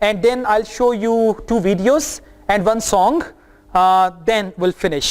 S1: and then I'll show you 2 videos and 1 song, then we'll finish.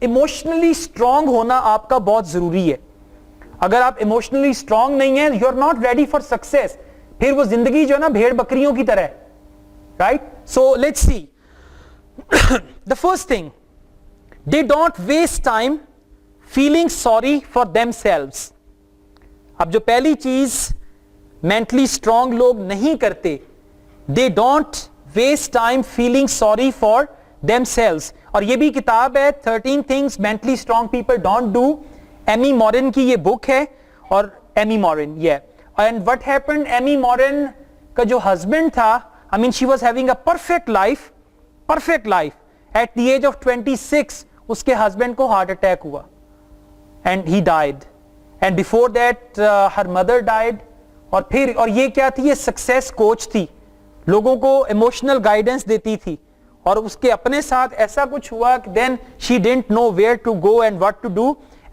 S1: Emotionally strong ہونا آپ کا بہت ضروری ہے. اگر آپ emotionally strong نہیں ہیں, you are not ready for success. پھر وہ زندگی جو ہے نا بھیڑ بکریوں کی طرح ہے. Right, so let's see. The first thing, they don't waste time feeling sorry for themselves. اب جو پہلی چیز mentally strong لوگ نہیں کرتے, they don't waste time feeling sorry for themselves. اور یہ بھی کتاب ہے 13 things mentally strong people don't do. ایمی مورن کی یہ بک ہے, اور ایمی مورن and what happened, ایمی مورن کا جو ہسبینڈ تھا, I mean she was having a perfect life. At the age of 26 اس کے ہسبینڈ کو ہارٹ اٹیک ہوا and he died. And before that her mother died. اور یہ کیا تھی, یہ سکسیس کوچ تھی, لوگوں کو ایموشنل گائیڈنس دیتی تھی. اور اس کے اپنے ساتھ ایسا کچھ ہوا کہ then she didn't know where to go and what to do.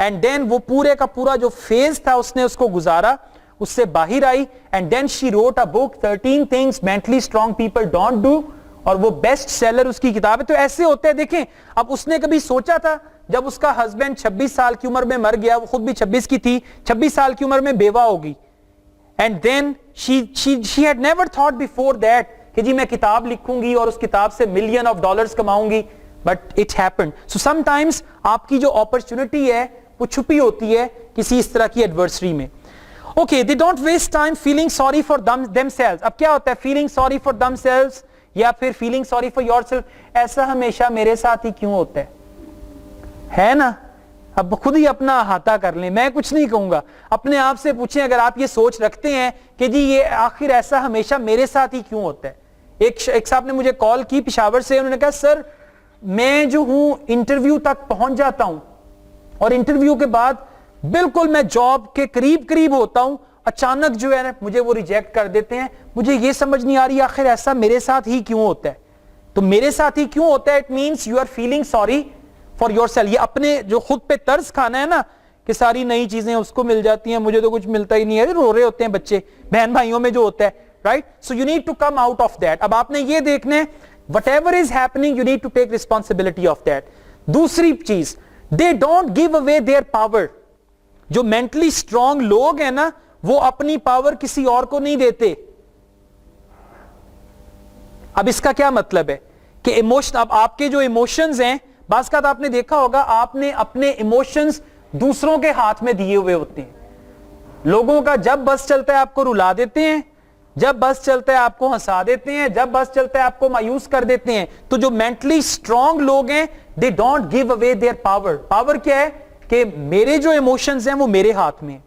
S1: And then وہ پورے کا پورا جو فیز تھا اس نے اس کو گزارا, اس سے باہر آئی. And then she wrote a book 13 things mentally strong people don't do. اور وہ بیسٹ سیلر اس کی کتاب ہے. تو ایسے ہوتے ہیں, دیکھیں اب اس نے کبھی سوچا تھا جب اس کا ہسبینڈ 26 سال کی عمر میں مر گیا, وہ خود بھی 26 کی تھی, 26 سال کی عمر میں بیوہ ہوگی. And then she had never thought before that کہ جی میں کتاب لکھوں گی اور اس کتاب سے $millions of dollars کماؤں گی. But it happened. So sometimes آپ کی جو اپرچونٹی ہے وہ چھپی ہوتی ہے کسی اس طرح کی ایڈورسری میں. Okay, they don't waste time feeling sorry for themselves. اب کیا ہوتا ہے feeling sorry for themselves یا پھر feeling sorry for yourself, ایسا ہمیشہ میرے ساتھ ہی کیوں ہوتا ہے نا. اب خود ہی اپنا احاطہ کر لیں, میں کچھ نہیں کہوں گا, اپنے آپ سے پوچھیں اگر آپ یہ سوچ رکھتے ہیں کہ جی یہ آخر ایسا ہمیشہ میرے ساتھ ہی کیوں ہوتا ہے. ایک صاحب نے مجھے کال کی پشاور سے, انہوں نے کہا سر میں جو ہوں انٹرویو تک پہنچ جاتا ہوں اور انٹرویو کے بعد بالکل میں جاب کے قریب ہوتا ہوں, اچانک جو ہے نا مجھے وہ ریجیکٹ کر دیتے ہیں. مجھے یہ سمجھ نہیں آ رہی آخر ایسا میرے ساتھ ہی کیوں ہوتا ہے. تو میرے ساتھ ہی کیوں ہوتا ہے, it means you are feeling sorry for yourself. یہ اپنے جو خود پہ طرز کھانا ہے نا کہ ساری نئی چیزیں اس کو مل جاتی ہیں, مجھے تو کچھ ملتا ہی نہیں ہے, رو رہے ہوتے ہیں بچے, بہن بھائیوں میں جو ہوتا ہے. Right, so you need to come out of that. اب آپ نے یہ دیکھنا ہے whatever is happening you need to take responsibility of that. دوسری چیز, they don't give away their power. جو مینٹلی اسٹرانگ لوگ ہیں نا وہ اپنی پاور کسی اور کو نہیں دیتے. اب اس کا کیا مطلب ہے کہ ایموشن, اب آپ کے جو ایموشنز ہیں, بعض کا آپ نے دیکھا ہوگا آپ نے اپنے ایموشنز دوسروں کے ہاتھ میں دیے ہوئے ہوتے ہیں. لوگوں کا جب بس چلتا ہے آپ کو رلا دیتے ہیں, جب بس چلتا ہے آپ کو ہنسا دیتے ہیں, جب بس چلتا ہے آپ کو مایوس کر دیتے ہیں. تو جو مینٹلی اسٹرانگ لوگ ہیں they don't give away their power. Power کیا ہے کہ میرے جو ایموشنز ہیں وہ میرے ہاتھ میں.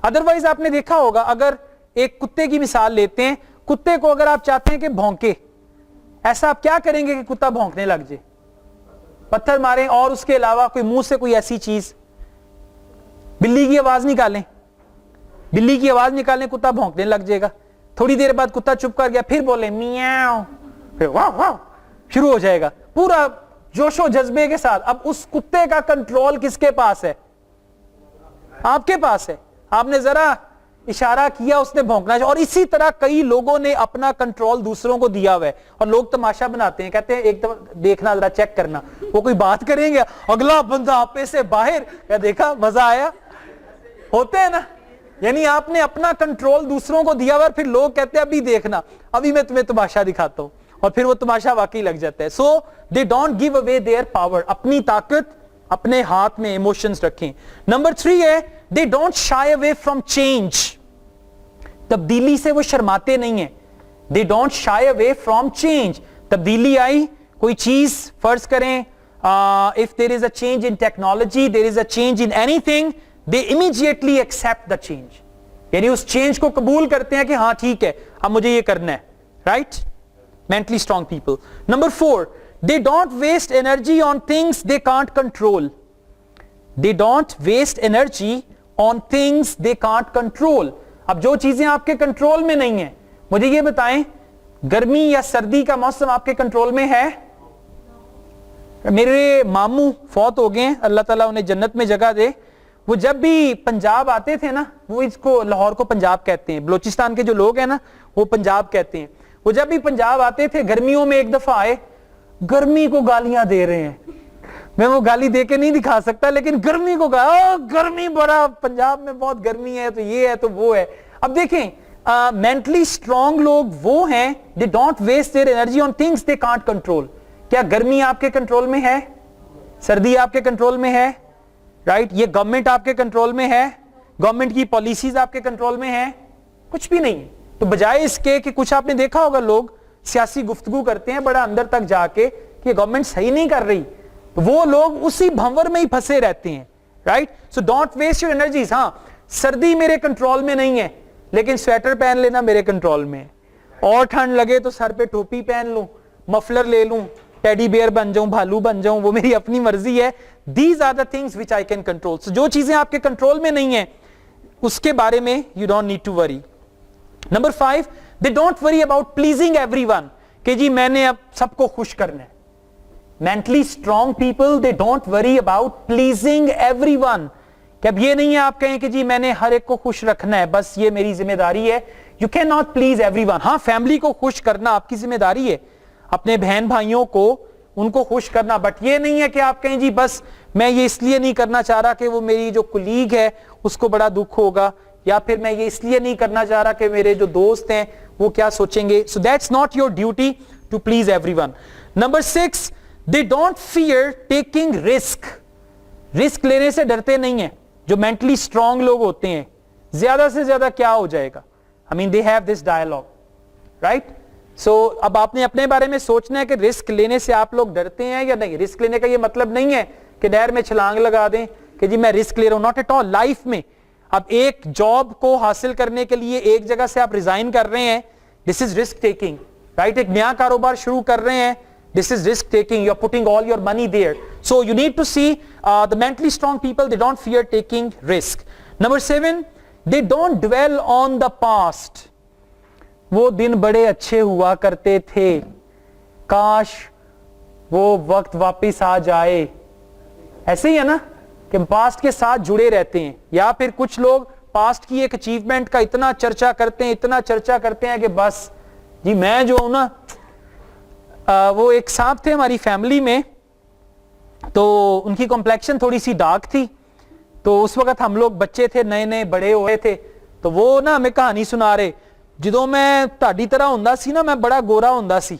S1: ادروائز آپ نے دیکھا ہوگا, اگر ایک کتے کی مثال لیتے ہیں, کتے کو اگر آپ چاہتے ہیں کہ بھونکے, ایسا آپ کیا کریں گے کہ کتا بھونکنے لگ جائے؟ پتھر ماریں, اور اس کے علاوہ کوئی منہ سے کوئی ایسی چیز, بلی کی آواز نکالیں, بلی کی آواز نکالیں, کتا بھونکنے لگ جائے گا. تھوڑی دیر بعد کتا چپ کر گیا, پھر بولے میاؤ, پھر واو واو شروع ہو جائے گا پورا جوش و جذبے کے ساتھ. اب اس کتے کا کنٹرول کس کے پاس ہے؟ آپ کے پاس ہے. آپ نے ذرا اشارہ کیا, اس نے بھونکنا چاہیے. اور اسی طرح کئی لوگوں نے اپنا کنٹرول دوسروں کو دیا ہوا ہے, اور لوگ تماشا بناتے ہیں, کہتے ہیں ایک دفعہ دیکھنا, ذرا چیک کرنا, وہ کوئی بات کریں گے, اگلا بندہ آپے سے باہر, کیا دیکھا مزہ آیا, ہوتے ہیں نا. یعنی آپ نے اپنا کنٹرول دوسروں کو دیا ہوا, پھر لوگ کہتے ہیں ابھی دیکھنا, ابھی میں تمہیں تماشا دکھاتا ہوں, اور پھر وہ تماشا واقعی لگ جاتا ہے. So they don't give away their power. اپنی طاقت اپنے ہاتھ میں ایموشنز رکھیں. نمبر 3 ہے they don't shy away from change. تبدیلی سے وہ شرماتے نہیں ہیں. they don't shy away from change. تبدیلی آئی کوئی چیز, فرض کریں if there is a change in technology, there is a change in anything, they immediately accept the change. یعنی اس چینج کو قبول کرتے ہیں کہ ہاں ٹھیک ہے اب مجھے یہ کرنا ہے. right? mentally strong people. Number 4, they don't waste energy on things they can't control. They don't waste energy on things they can't control. اب جو چیزیں آپ کے کنٹرول میں نہیں ہیں, مجھے یہ بتائیں گرمی یا سردی کا موسم آپ کے کنٹرول میں ہے؟ میرے ماموں فوت ہو گئے ہیں, اللہ تعالیٰ انہیں جنت میں جگہ دے. وہ جب بھی پنجاب آتے تھے نا, وہ اس کو لاہور کو پنجاب کہتے ہیں, بلوچستان کے جو لوگ ہیں نا وہ پنجاب کہتے ہیں. وہ جب بھی پنجاب آتے تھے گرمیوں میں ایک دفعہ آئے, گرمی کو گالیاں دے رہے ہیں, میں وہ گالی دے کے نہیں دکھا سکتا, لیکن گرمی کو کہا گرمی بڑا, پنجاب میں بہت گرمی ہے تو یہ ہے تو وہ ہے. اب دیکھیں مینٹلی اسٹرانگ لوگ وہ ہیں, they don't waste their energy on things they can't control. کیا گرمی آپ کے کنٹرول میں ہے؟ سردی آپ کے کنٹرول میں ہے؟ رائٹ, یہ گورنمنٹ آپ کے کنٹرول میں ہے؟ گورنمنٹ کی پالیسیز آپ کے کنٹرول میں ہیں؟ کچھ بھی نہیں. تو بجائے اس کے کہ کچھ آپ نے دیکھا ہوگا لوگ سیاسی گفتگو کرتے ہیں بڑا اندر تک جا کے کہ گورنمنٹ صحیح نہیں کر رہی, وہ لوگ اسی بھنور میں ہی پھنسے رہتے ہیں. Right, so don't waste your energies. ہاں سردی میرے کنٹرول میں نہیں ہے, لیکن سویٹر پہن لینا میرے کنٹرول میں ہے. اور ٹھنڈ لگے تو سر پہ ٹوپی پہن لوں, مفلر لے لوں, ٹیڈی بیئر بن جاؤں, بھالو بن جاؤں, وہ میری اپنی مرضی ہے. These are the things which I can control. So جو چیزیں آپ کے کنٹرول میں نہیں ہیں اس کے بارے میں you don't need to worry. Number 5, they don't worry about pleasing everyone. کہ جی میں نے اب سب کو خوش کرنا ہے. Mentally strong people, they don't worry about pleasing everyone. کہ اب یہ نہیں ہے آپ کہیں کہ جی میں نے ہر ایک کو خوش رکھنا ہے, بس یہ میری ذمہ داری ہے. You cannot please everyone. ہاں فیملی کو خوش کرنا آپ کی ذمہ داری ہے, اپنے بہن بھائیوں کو ان کو خوش کرنا, بٹ یہ نہیں ہے کہ آپ کہیں جی بس میں یہ اس لیے نہیں کرنا چاہ رہا کہ وہ میری جو کلیگ ہے اس کو بڑا دکھ ہوگا, یا پھر میں یہ اس لیے نہیں کرنا چاہ رہا کہ میرے جو دوست ہیں وہ کیا سوچیں گے. So that's not your duty to please everyone. Number 6, they don't fear taking risk. Risk لینے سے ڈرتے نہیں ہیں. جو مینٹلی اسٹرانگ لوگ ہوتے ہیں زیادہ سے زیادہ کیا ہو جائے گا, I mean they have this dialogue, right? So اب آپ نے اپنے بارے میں سوچنا ہے کہ رسک لینے سے آپ لوگ ڈرتے ہیں یا نہیں. رسک لینے کا یہ مطلب نہیں ہے کہ نہر میں چھلانگ لگا دیں کہ جی میں رسک لے رہا ہوں, not at all. لائف میں اب ایک جاب کو حاصل کرنے کے لیے ایک جگہ سے آپ ریزائن کر رہے ہیں, this is risk taking, right? ایک نیا کاروبار شروع کر رہے ہیں, this is risk taking. You are putting all your money there. So you need to see the mentally strong people, they don't fear taking risk. Number 7, they don't dwell on the past. وہ دن بڑے اچھے ہوا کرتے تھے, کاش وہ وقت واپس آ جائے. ایسے ہی ہے نا کہ پاسٹ کے ساتھ جڑے رہتے ہیں, یا پھر کچھ لوگ پاسٹ کی ایک اچیومنٹ کا اتنا چرچا کرتے ہیں کہ بس جی میں جو ہوں نا. وہ ایک صاحب تھے ہماری فیملی میں, تو ان کی کمپلیکشن تھوڑی سی ڈارک تھی, تو اس وقت ہم لوگ بچے تھے, نئے نئے بڑے ہوئے تھے, تو وہ نا ہمیں کہانی سنا رہے, جدوں میں تہاڈی طرح ہوندا سی نا میں بڑا گورا ہوندا سی,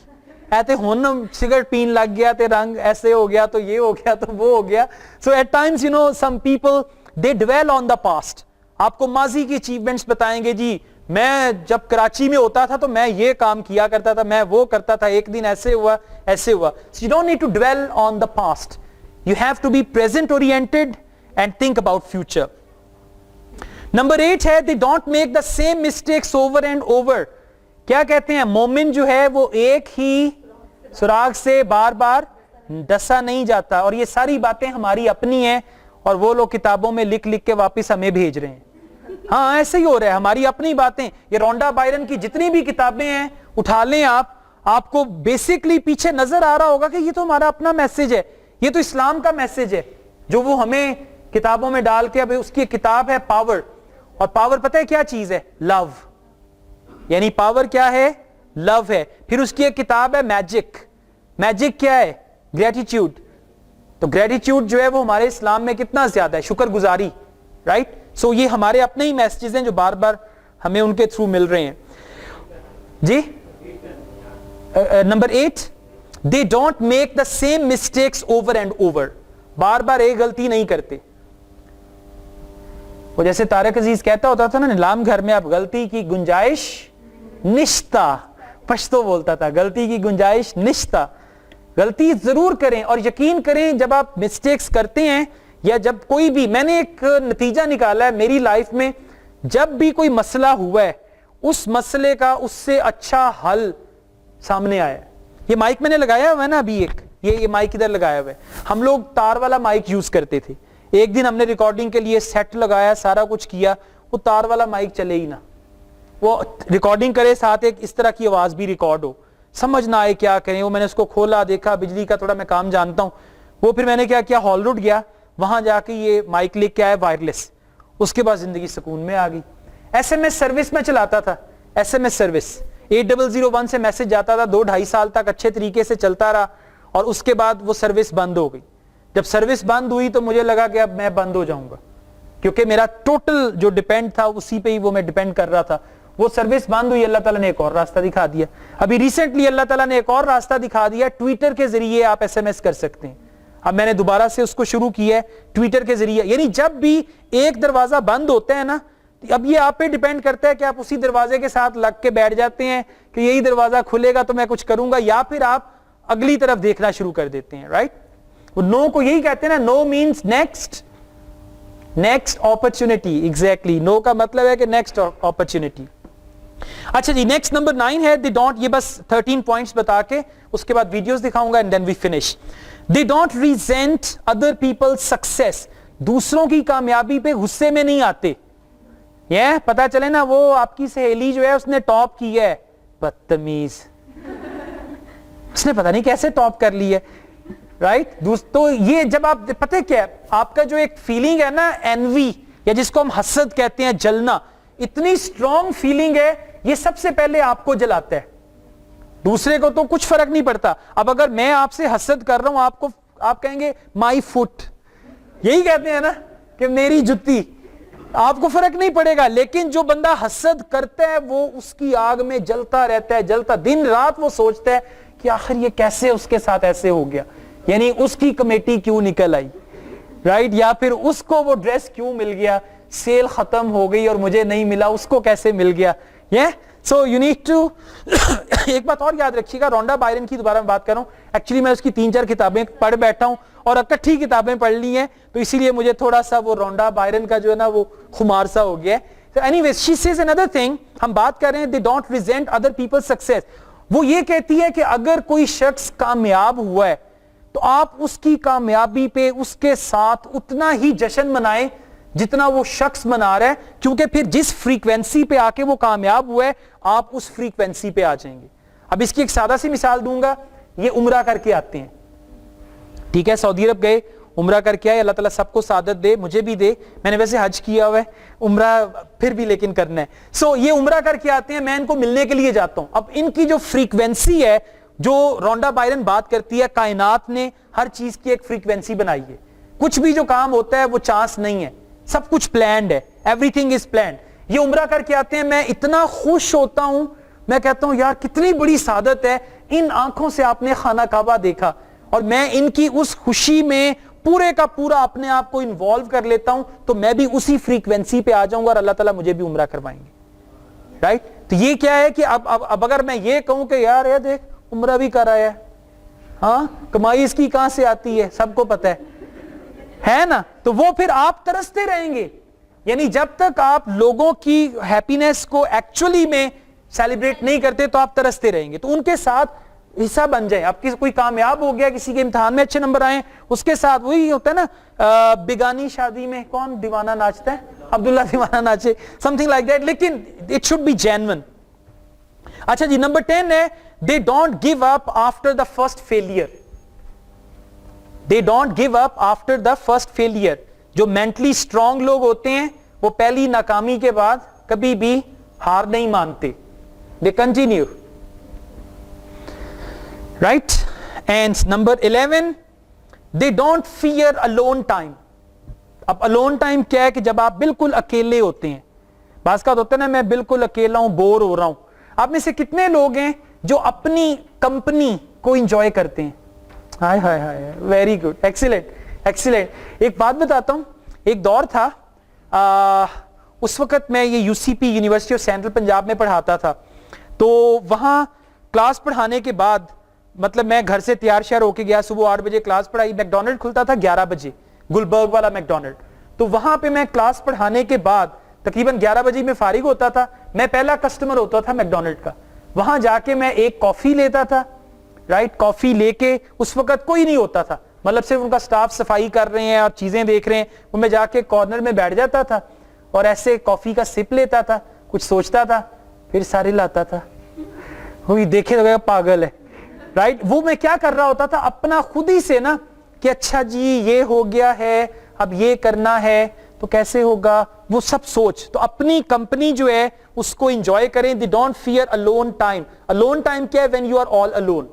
S1: ایتے ہن سگریٹ پین لگ گیا تے رنگ ایسے ہو گیا, تو یہ ہو گیا تو وہ ہو گیا. So at times you know some people they dwell on the past. آپ کو ماضی کی اچیومنٹس بتائیں گے, جی میں جب کراچی میں ہوتا تھا تو میں یہ کام کیا کرتا تھا, میں وہ کرتا تھا, ایک دن ایسے ہوا ایسے ہوا. So you don't need to dwell on the past. You have to be present oriented and think about future. Number 8 ہے they don't make the same mistakes over and over. کیا کہتے ہیں, مومن جو ہے وہ ایک ہی سراغ سے بار بار ڈسا نہیں جاتا. اور یہ ساری باتیں ہماری اپنی ہیں, اور وہ لوگ کتابوں میں لکھ لکھ کے واپس ہمیں بھیج رہے ہیں. ہاں ایسے ہی ہو رہا ہے, ہماری اپنی باتیں. یہ رونڈا بائرن کی جتنی بھی کتابیں ہیں اٹھا لیں آپ کو بیسکلی پیچھے نظر آ رہا ہوگا کہ یہ تو ہمارا اپنا میسج ہے, یہ تو اسلام کا میسج ہے جو وہ ہمیں کتابوں میں ڈال کے. اب اس کی کتاب ہے پاور, اور پاور پتہ ہے کیا چیز ہے, لو. یعنی پاور کیا ہے, لو ہے. پھر اس کی ایک کتاب ہے میجک. میجک کیا ہے, گریٹیٹیوڈ. تو گریٹیٹیوڈ جو ہے وہ ہمارے اسلام میں کتنا زیادہ ہے, شکر گزاری, رائٹ. سو یہ ہمارے اپنے ہی میسجز ہیں جو بار بار ہمیں ان کے تھرو مل رہے ہیں. جی number 8, they don't make the same mistakes over and over. بار بار ایک غلطی نہیں کرتے. وہ جیسے طارق عزیز کہتا ہوتا تھا نا, نیلام گھر میں اب غلطی کی گنجائش نشتا, پشتو بولتا تھا, غلطی کی گنجائش نشتا. غلطی ضرور کریں, اور یقین کریں جب آپ مسٹیکس کرتے ہیں یا جب کوئی بھی, میں نے ایک نتیجہ نکالا ہے میری لائف میں, جب بھی کوئی مسئلہ ہوا ہے اس مسئلے کا اس سے اچھا حل سامنے آیا. یہ مائک میں نے لگایا ہوا ہے نا ابھی, ایک یہ مائک ادھر لگایا ہوا ہے. ہم لوگ تار والا مائک یوز کرتے تھے, ایک دن ہم نے ریکارڈنگ کے لیے سیٹ لگایا, سارا کچھ کیا, وہ تار والا مائک چلے ہی نہ. وہ ریکارڈنگ کرے ساتھ ایک اس طرح کی آواز بھی ریکارڈ ہو, سمجھ نہ آئے کیا کریں. وہ میں نے اس کو کھولا, دیکھا, بجلی کا تھوڑا میں کام جانتا ہوں. وہ پھر میں نے کیا ہال روڈ گیا, وہاں جا کے یہ مائک لے کے آیا وائرلیس. اس کے بعد زندگی سکون میں آ گئی. SMS سروس میں چلاتا تھا, SMS سروس 8001 سے میسج جاتا تھا, 2-2.5 سال تک اچھے طریقے سے چلتا رہا, اور اس کے بعد وہ سروس بند ہو گئی. جب سروس بند ہوئی تو مجھے لگا کہ اب میں بند ہو جاؤں گا, کیونکہ میرا ٹوٹل جو ڈیپینڈ تھا اسی پہ ہی وہ میں ڈیپینڈ کر رہا تھا. وہ سروس بند ہوئی, اللہ تعالیٰ نے ایک اور راستہ دکھا دیا. ابھی ریسنٹلی اللہ تعالیٰ نے ایک اور راستہ دکھا دیا, ٹویٹر کے ذریعے آپ SMS کر سکتے ہیں. اب میں نے دوبارہ سے اس کو شروع کیا ہے ٹویٹر کے ذریعے. یعنی جب بھی ایک دروازہ بند ہوتا ہے نا, اب یہ آپ پہ ڈیپینڈ کرتا ہے کہ آپ اسی دروازے کے ساتھ لگ کے بیٹھ جاتے ہیں کہ یہی دروازہ کھلے گا تو میں کچھ کروں گا, یا پھر آپ اگلی طرف دیکھنا شروع کر دیتے ہیں. رائٹ, نو کو یہی کہتے ہیں نا, no means next, next opportunity. Exactly, no کا مطلب ہے کہ نیکسٹ اپرچونٹی. اچھا جی, نیکسٹ نمبر 9 ہے, they don't, یہ بس 13 پوائنٹس بتا کے اس کے بعد ویڈیوز دکھاؤں گا and then we finish. They don't resent other people's success. دوسروں کی کامیابی پہ غصے میں نہیں آتے. یہ پتا چلے نا وہ آپ کی سہیلی جو ہے اس نے ٹاپ کی ہے, بدتمیز, اس نے پتا نہیں کیسے ٹاپ کر لی ہے. رائٹ, تو یہ جب آپ پتہ کیا آپ کا جو ایک فیلنگ ہے نا, envy, یا جس کو ہم حسد کہتے ہیں, جلنا, اتنی اسٹرانگ فیلنگ ہے, یہ سب سے پہلے آپ کو جلاتا ہے. دوسرے کو تو کچھ فرق نہیں پڑتا. اب اگر میں آپ سے حسد کر رہا ہوں, آپ کہیں گے مائی فٹ, یہی کہتے ہیں نا کہ میری جتی, آپ کو فرق نہیں پڑے گا. لیکن جو بندہ حسد کرتا ہے وہ اس کی آگ میں جلتا رہتا ہے, جلتا, دن رات وہ سوچتا ہے کہ آخر یہ کیسے اس کے ساتھ ایسے ہو گیا, یعنی اس کی کمیٹی کیوں نکل آئی, رائٹ, یا پھر اس کو وہ ڈریس کیوں مل گیا, سیل ختم ہو گئی اور مجھے نہیں ملا, اس کو کیسے مل گیا. سو یو نیڈ ٹو ایک بات اور یاد رکھیے گا, رونڈا بائرن کی دوبارہ میں بات کر رہا ہوں. ایکچولی میں اس کی 3-4 کتابیں پڑھ بیٹھا ہوں اور اکٹھی کتابیں پڑھ لی ہیں, تو اسی لیے مجھے تھوڑا سا وہ رونڈا بائرن کا جو ہے نا وہ خمار سا ہو گیا ہے. anyways she says another thing, ہم بات کر رہے ہیں they don't resent other people's success. وہ یہ کہتی ہے کہ اگر کوئی شخص کامیاب ہوا ہے تو آپ اس کی کامیابی پہ اس کے ساتھ اتنا ہی جشن منائیں جتنا وہ شخص منا رہا ہے, کیونکہ پھر جس فریکوینسی پہ آ کے وہ کامیاب ہوا ہے آپ اس فریکوینسی پہ آ جائیں گے. اب اس کی ایک سادہ سی مثال دوں گا, یہ عمرہ کر کے آتے ہیں, ٹھیک ہے, سعودی عرب گئے, عمرہ کر کے آئے, اللہ تعالیٰ سب کو سعادت دے, مجھے بھی دے, میں نے ویسے حج کیا ہوا ہے, عمرہ پھر بھی لیکن کرنا ہے. سو یہ عمرہ کر کے آتے ہیں, میں ان کو ملنے کے لیے جاتا ہوں. اب ان کی جو فریکوینسی ہے, جو رونڈا بائرن بات کرتی ہے, کائنات نے ہر چیز کی ایک فریکوینسی بنائی ہے, کچھ بھی جو کام ہوتا ہے وہ چانس نہیں ہے, سب کچھ پلانڈ ہے, ایوری تھنگ از پلانڈ. یہ عمرہ کر کے آتے ہیں, میں اتنا خوش ہوتا ہوں, میں کہتا ہوں یار کتنی بڑی سعادت ہے, ان آنکھوں سے آپ نے خانہ کعبہ دیکھا, اور میں ان کی اس خوشی میں پورے کا پورا اپنے آپ کو انوالو کر لیتا ہوں, تو میں بھی اسی فریکوینسی پہ آ جاؤں گا اور اللہ تعالیٰ مجھے بھی عمرہ کروائیں گے. رائٹ, تو یہ کیا ہے کہ اب اگر میں یہ کہوں کہ یار یہ دیکھ عمرہ بھی کر آیا ہے, ہاں کمائی اس کی کہاں سے آتی ہے, سب کو پتہ ہے نا, تو وہ پھر آپ ترستے رہیں گے. یعنی جب تک آپ لوگوں کی ہیپینس کو ایکچولی میں سیلیبریٹ نہیں کرتے تو آپ ترستے رہیں گے. تو ان کے ساتھ حصہ بن جائیں. آپ کی کوئی کامیاب ہو گیا, کسی کے امتحان میں اچھے نمبر آئے, اس کے ساتھ وہی ہوتا ہے نا, بیگانی شادی میں کون دیوانہ ناچتا ہے, عبداللہ دیوانہ ناچے, سم تھنگ لائک دیٹ, لیکن اٹ شوڈ بی جینون. اچھا جی, نمبر 10 ہے, they don't give up after the first failure. They don't give up after the first failure. جو مینٹلی اسٹرانگ لوگ ہوتے ہیں وہ پہلی ناکامی کے بعد کبھی بھی ہار نہیں مانتے. They continue. Right? And number 11, they don't fear alone time. اب alone time کیا ہے کہ جب آپ بالکل اکیلے ہوتے ہیں. بعض کا ہوتا ہے نا میں بالکل اکیلا ہوں, بور ہو رہا ہوں. آپ میں سے کتنے لوگ ہیں جو اپنی کمپنی کو انجوائے کرتے ہیں؟ ہائے ہائے ہائے, ویری گڈ, ایکسیلنٹ ایکسیلنٹ. ایک بات بتاتا ہوں, ایک دور تھا, اس وقت میں یہ UCP university of central Punjab میں پڑھاتا تھا, تو وہاں کلاس پڑھانے کے بعد مطلب میں گھر سے تیار شیار ہو کے گیا, صبح 8 بجے کلاس پڑھائی, میکڈونلڈ کھلتا تھا 11 بجے, گلبرگ والا میکڈونلڈ, تو وہاں پہ میں کلاس پڑھانے کے بعد تقریباً 11 بجے میں فارغ ہوتا تھا, میں پہلا کسٹمر ہوتا تھا میکڈونلڈ کا. وہاں جا کے میں ایک کافی لیتا تھا, رائٹ, کافی لے کے, اس وقت کوئی نہیں ہوتا تھا, مطلب صرف ان کا سٹاف صفائی کر رہے ہیں اور چیزیں دیکھ رہے ہیں, وہ میں جا کے کارنر میں بیٹھ جاتا تھا اور ایسے کافی کا سپ لیتا تھا, کچھ سوچتا تھا, پھر سارے لاتا تھا, وہی دیکھے تو پاگل ہے, رائٹ. وہ میں کیا کر رہا ہوتا تھا اپنا خود ہی سے نا کہ اچھا جی یہ ہو گیا ہے, اب یہ کرنا ہے تو کیسے ہوگا, وہ سب سوچ. تو اپنی کمپنی جو ہے اس کو انجوائے کریں. They don't fear alone time. Alone time کیا ہے؟ when you are all alone.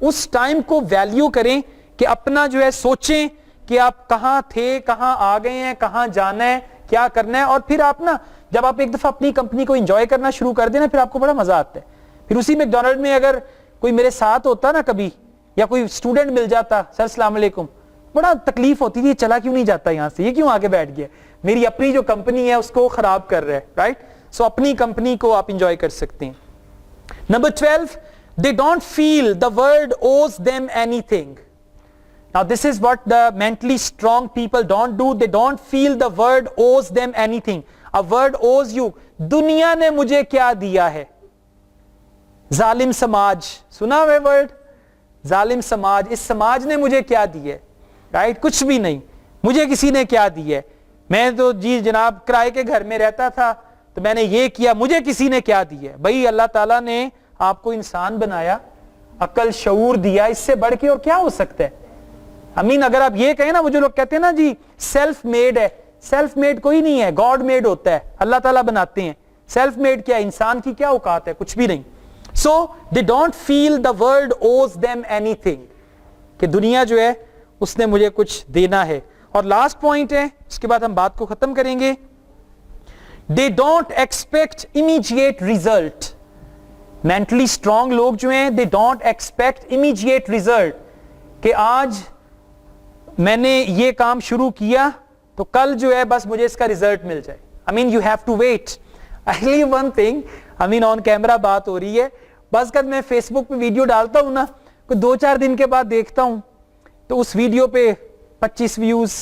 S1: اس ٹائم کو ویلیو کریں کہ اپنا جو ہے سوچیں کہ آپ کہاں تھے, کہاں آ گئے ہیں, کہاں جانا ہے, کیا کرنا ہے. اور پھر آپ نا جب آپ ایک دفعہ اپنی کمپنی کو انجوائے کرنا شروع کر دیں نا, پھر آپ کو بڑا مزہ آتا ہے. پھر اسی میکڈونلڈ میں اگر کوئی میرے ساتھ ہوتا نا کبھی, یا کوئی اسٹوڈنٹ مل جاتا, سر السلام علیکم, بڑا تکلیف ہوتی تھی, چلا کیوں نہیں جاتا یہاں سے, یہ کیوں آگے بیٹھ گیا, میری اپنی جو کمپنی ہے اس کو خراب کر رہا ہے, رائٹ. سو اپنی کمپنی کو آپ انجوائے کر سکتے ہیں. Number 12, they don't feel the world owes them anything. Now this is what the mentally strong people don't do. They don't feel the world owes them anything. A word owes you. دنیا نے مجھے کیا دیا ہے. ظالم سماج, سنا ہوئے ورڈ, ظالم سماج, اس سماج نے مجھے کیا دیا ہے, رائٹ, کچھ بھی نہیں, مجھے کسی نے کیا دیا ہے. میں تو جی جناب کرائے کے گھر میں رہتا تھا تو میں نے یہ کیا, مجھے کسی نے کیا دیا ہے. بھائی اللہ تعالیٰ نے آپ کو انسان بنایا, عقل شعور دیا, اس سے بڑھ کے اور کیا ہو سکتا ہے. اگر آپ یہ کہیں نا, وہ جو لوگ کہتے ہیں نا جی سیلف میڈ ہے, سیلف میڈ کوئی نہیں ہے, گاڈ میڈ ہوتا ہے, اللہ تعالیٰ بناتے ہیں. سیلف میڈ کیا, انسان کی کیا اوقات ہے, کچھ بھی نہیں. So they don't feel the world owes them anything, کہ دنیا جو ہے اس نے مجھے کچھ دینا ہے. اور لاسٹ پوائنٹ ہے, اس کے بعد ہم بات کو ختم کریں گے. They don't expect immediate result. Mentally strong لوگ جو ہیں, they don't expect immediate result, کہ آج میں نے یہ کام شروع کیا تو کل جو ہے بس مجھے اس کا ریزلٹ مل جائے. you have to wait. I tell you one thing, on camera بات ہو رہی ہے, بس کد میں فیس بک پہ ویڈیو ڈالتا ہوں نا, کوئی 2-4 دن کے بعد دیکھتا ہوں تو اس ویڈیو پہ 25 ویوز,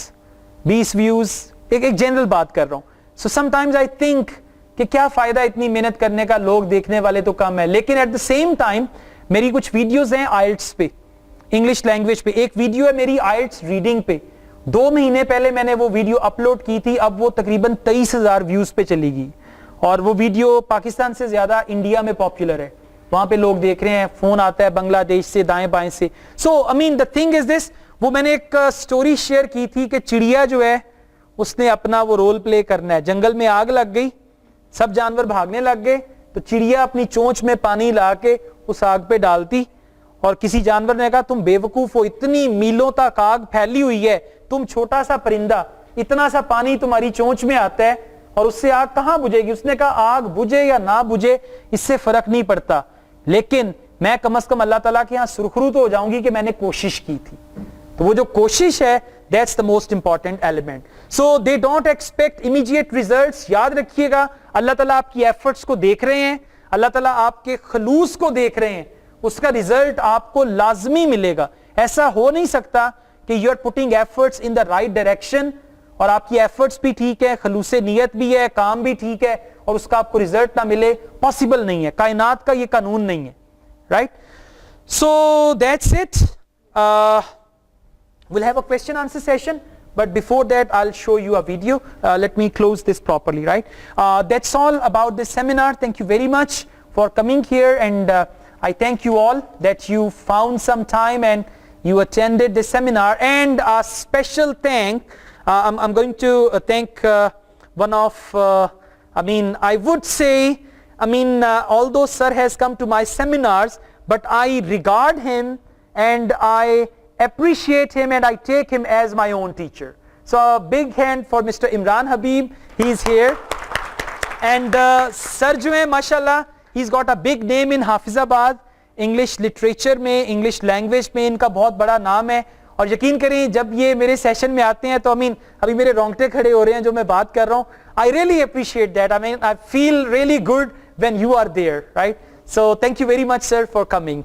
S1: 20 ویوز, ایک جنرل بات کر رہا ہوں. So sometimes I think کہ کیا فائدہ اتنی محنت کرنے کا, لوگ دیکھنے والے تو کم ہے. لیکن ایٹ دا سیم ٹائم میری کچھ ویڈیوز ہیں آئلٹس پہ, انگلش لینگویج پہ. ایک ویڈیو ہے میری آئلٹس ریڈنگ پہ, 2 مہینے پہلے میں نے وہ ویڈیو اپلوڈ کی تھی, اب وہ تقریباً 23,000 ویوز پہ چلی گئی. اور وہ ویڈیو پاکستان سے زیادہ انڈیا میں پاپولر ہے, وہاں پہ لوگ دیکھ رہے ہیں, فون آتا ہے بنگلہ دیش سے, دائیں بائیں سے. سو دا تھنگ از دس, وہ میں نے ایک سٹوری شیئر کی تھی کہ چڑیا جو ہے اس نے اپنا وہ رول پلے کرنا ہے. جنگل میں آگ لگ گئی, سب جانور بھاگنے لگ گئے, تو چڑیا اپنی چونچ میں پانی لا کے اس آگ پہ ڈالتی, اور کسی جانور نے کہا تم بے وقوف ہو, اتنی میلوں تک آگ پھیلی ہوئی ہے, تم چھوٹا سا پرندہ, اتنا سا پانی تمہاری چونچ میں آتا ہے اور اس سے آگ کہاں بجھے گی. اس نے کہا آگ بجھے یا نہ بجھے اس سے فرق نہیں پڑتا, لیکن میں کم از کم اللہ تعالیٰ کے یہاں سرخرو تو ہو جاؤں گی کہ میں نے کوشش کی تھی. تو وہ جو کوشش ہے, that's the most important element. So they don't expect immediate results. یاد رکھیے گا, اللہ تعالیٰ آپ کی ایفرٹس کو دیکھ رہے ہیں, اللہ تعالیٰ آپ کے خلوص کو دیکھ رہے ہیں, اس کا ریزلٹ آپ کو لازمی ملے گا. ایسا ہو نہیں سکتا کہ you are putting efforts in the right direction اور آپ کی ایفرٹس بھی ٹھیک ہے, خلوص نیت بھی ہے, کام بھی ٹھیک ہے, اور اس کا آپ کو ریزلٹ نہ ملے. پاسبل نہیں ہے, کائنات کا یہ قانون نہیں ہے, right? So that's it. We'll have a question answer session, but before that I'll show you a video. Let me close this properly, right? That's all about this seminar. Thank you very much for coming here, and I thank you all that you found some time and you attended this seminar. And a special thank, I'm going to thank one of, I would say, although sir has come to my seminars, but I regard him and I appreciate him and I take him as my own teacher. So a big hand for Mr. Imran Habib. He's here. And sir jo hai, mashallah, he's got a big name in Hafizabad. English literature میں, English language میں ان کا بہت بڑا نام ہے. اور یقین کریں جب یہ میرے سیشن میں آتے ہیں تو ابھی میرے رونگٹے کھڑے ہو رہے ہیں جو میں بات کر رہا ہوں. I really appreciate that. I feel really good when you are there, right? So thank you very much sir for coming.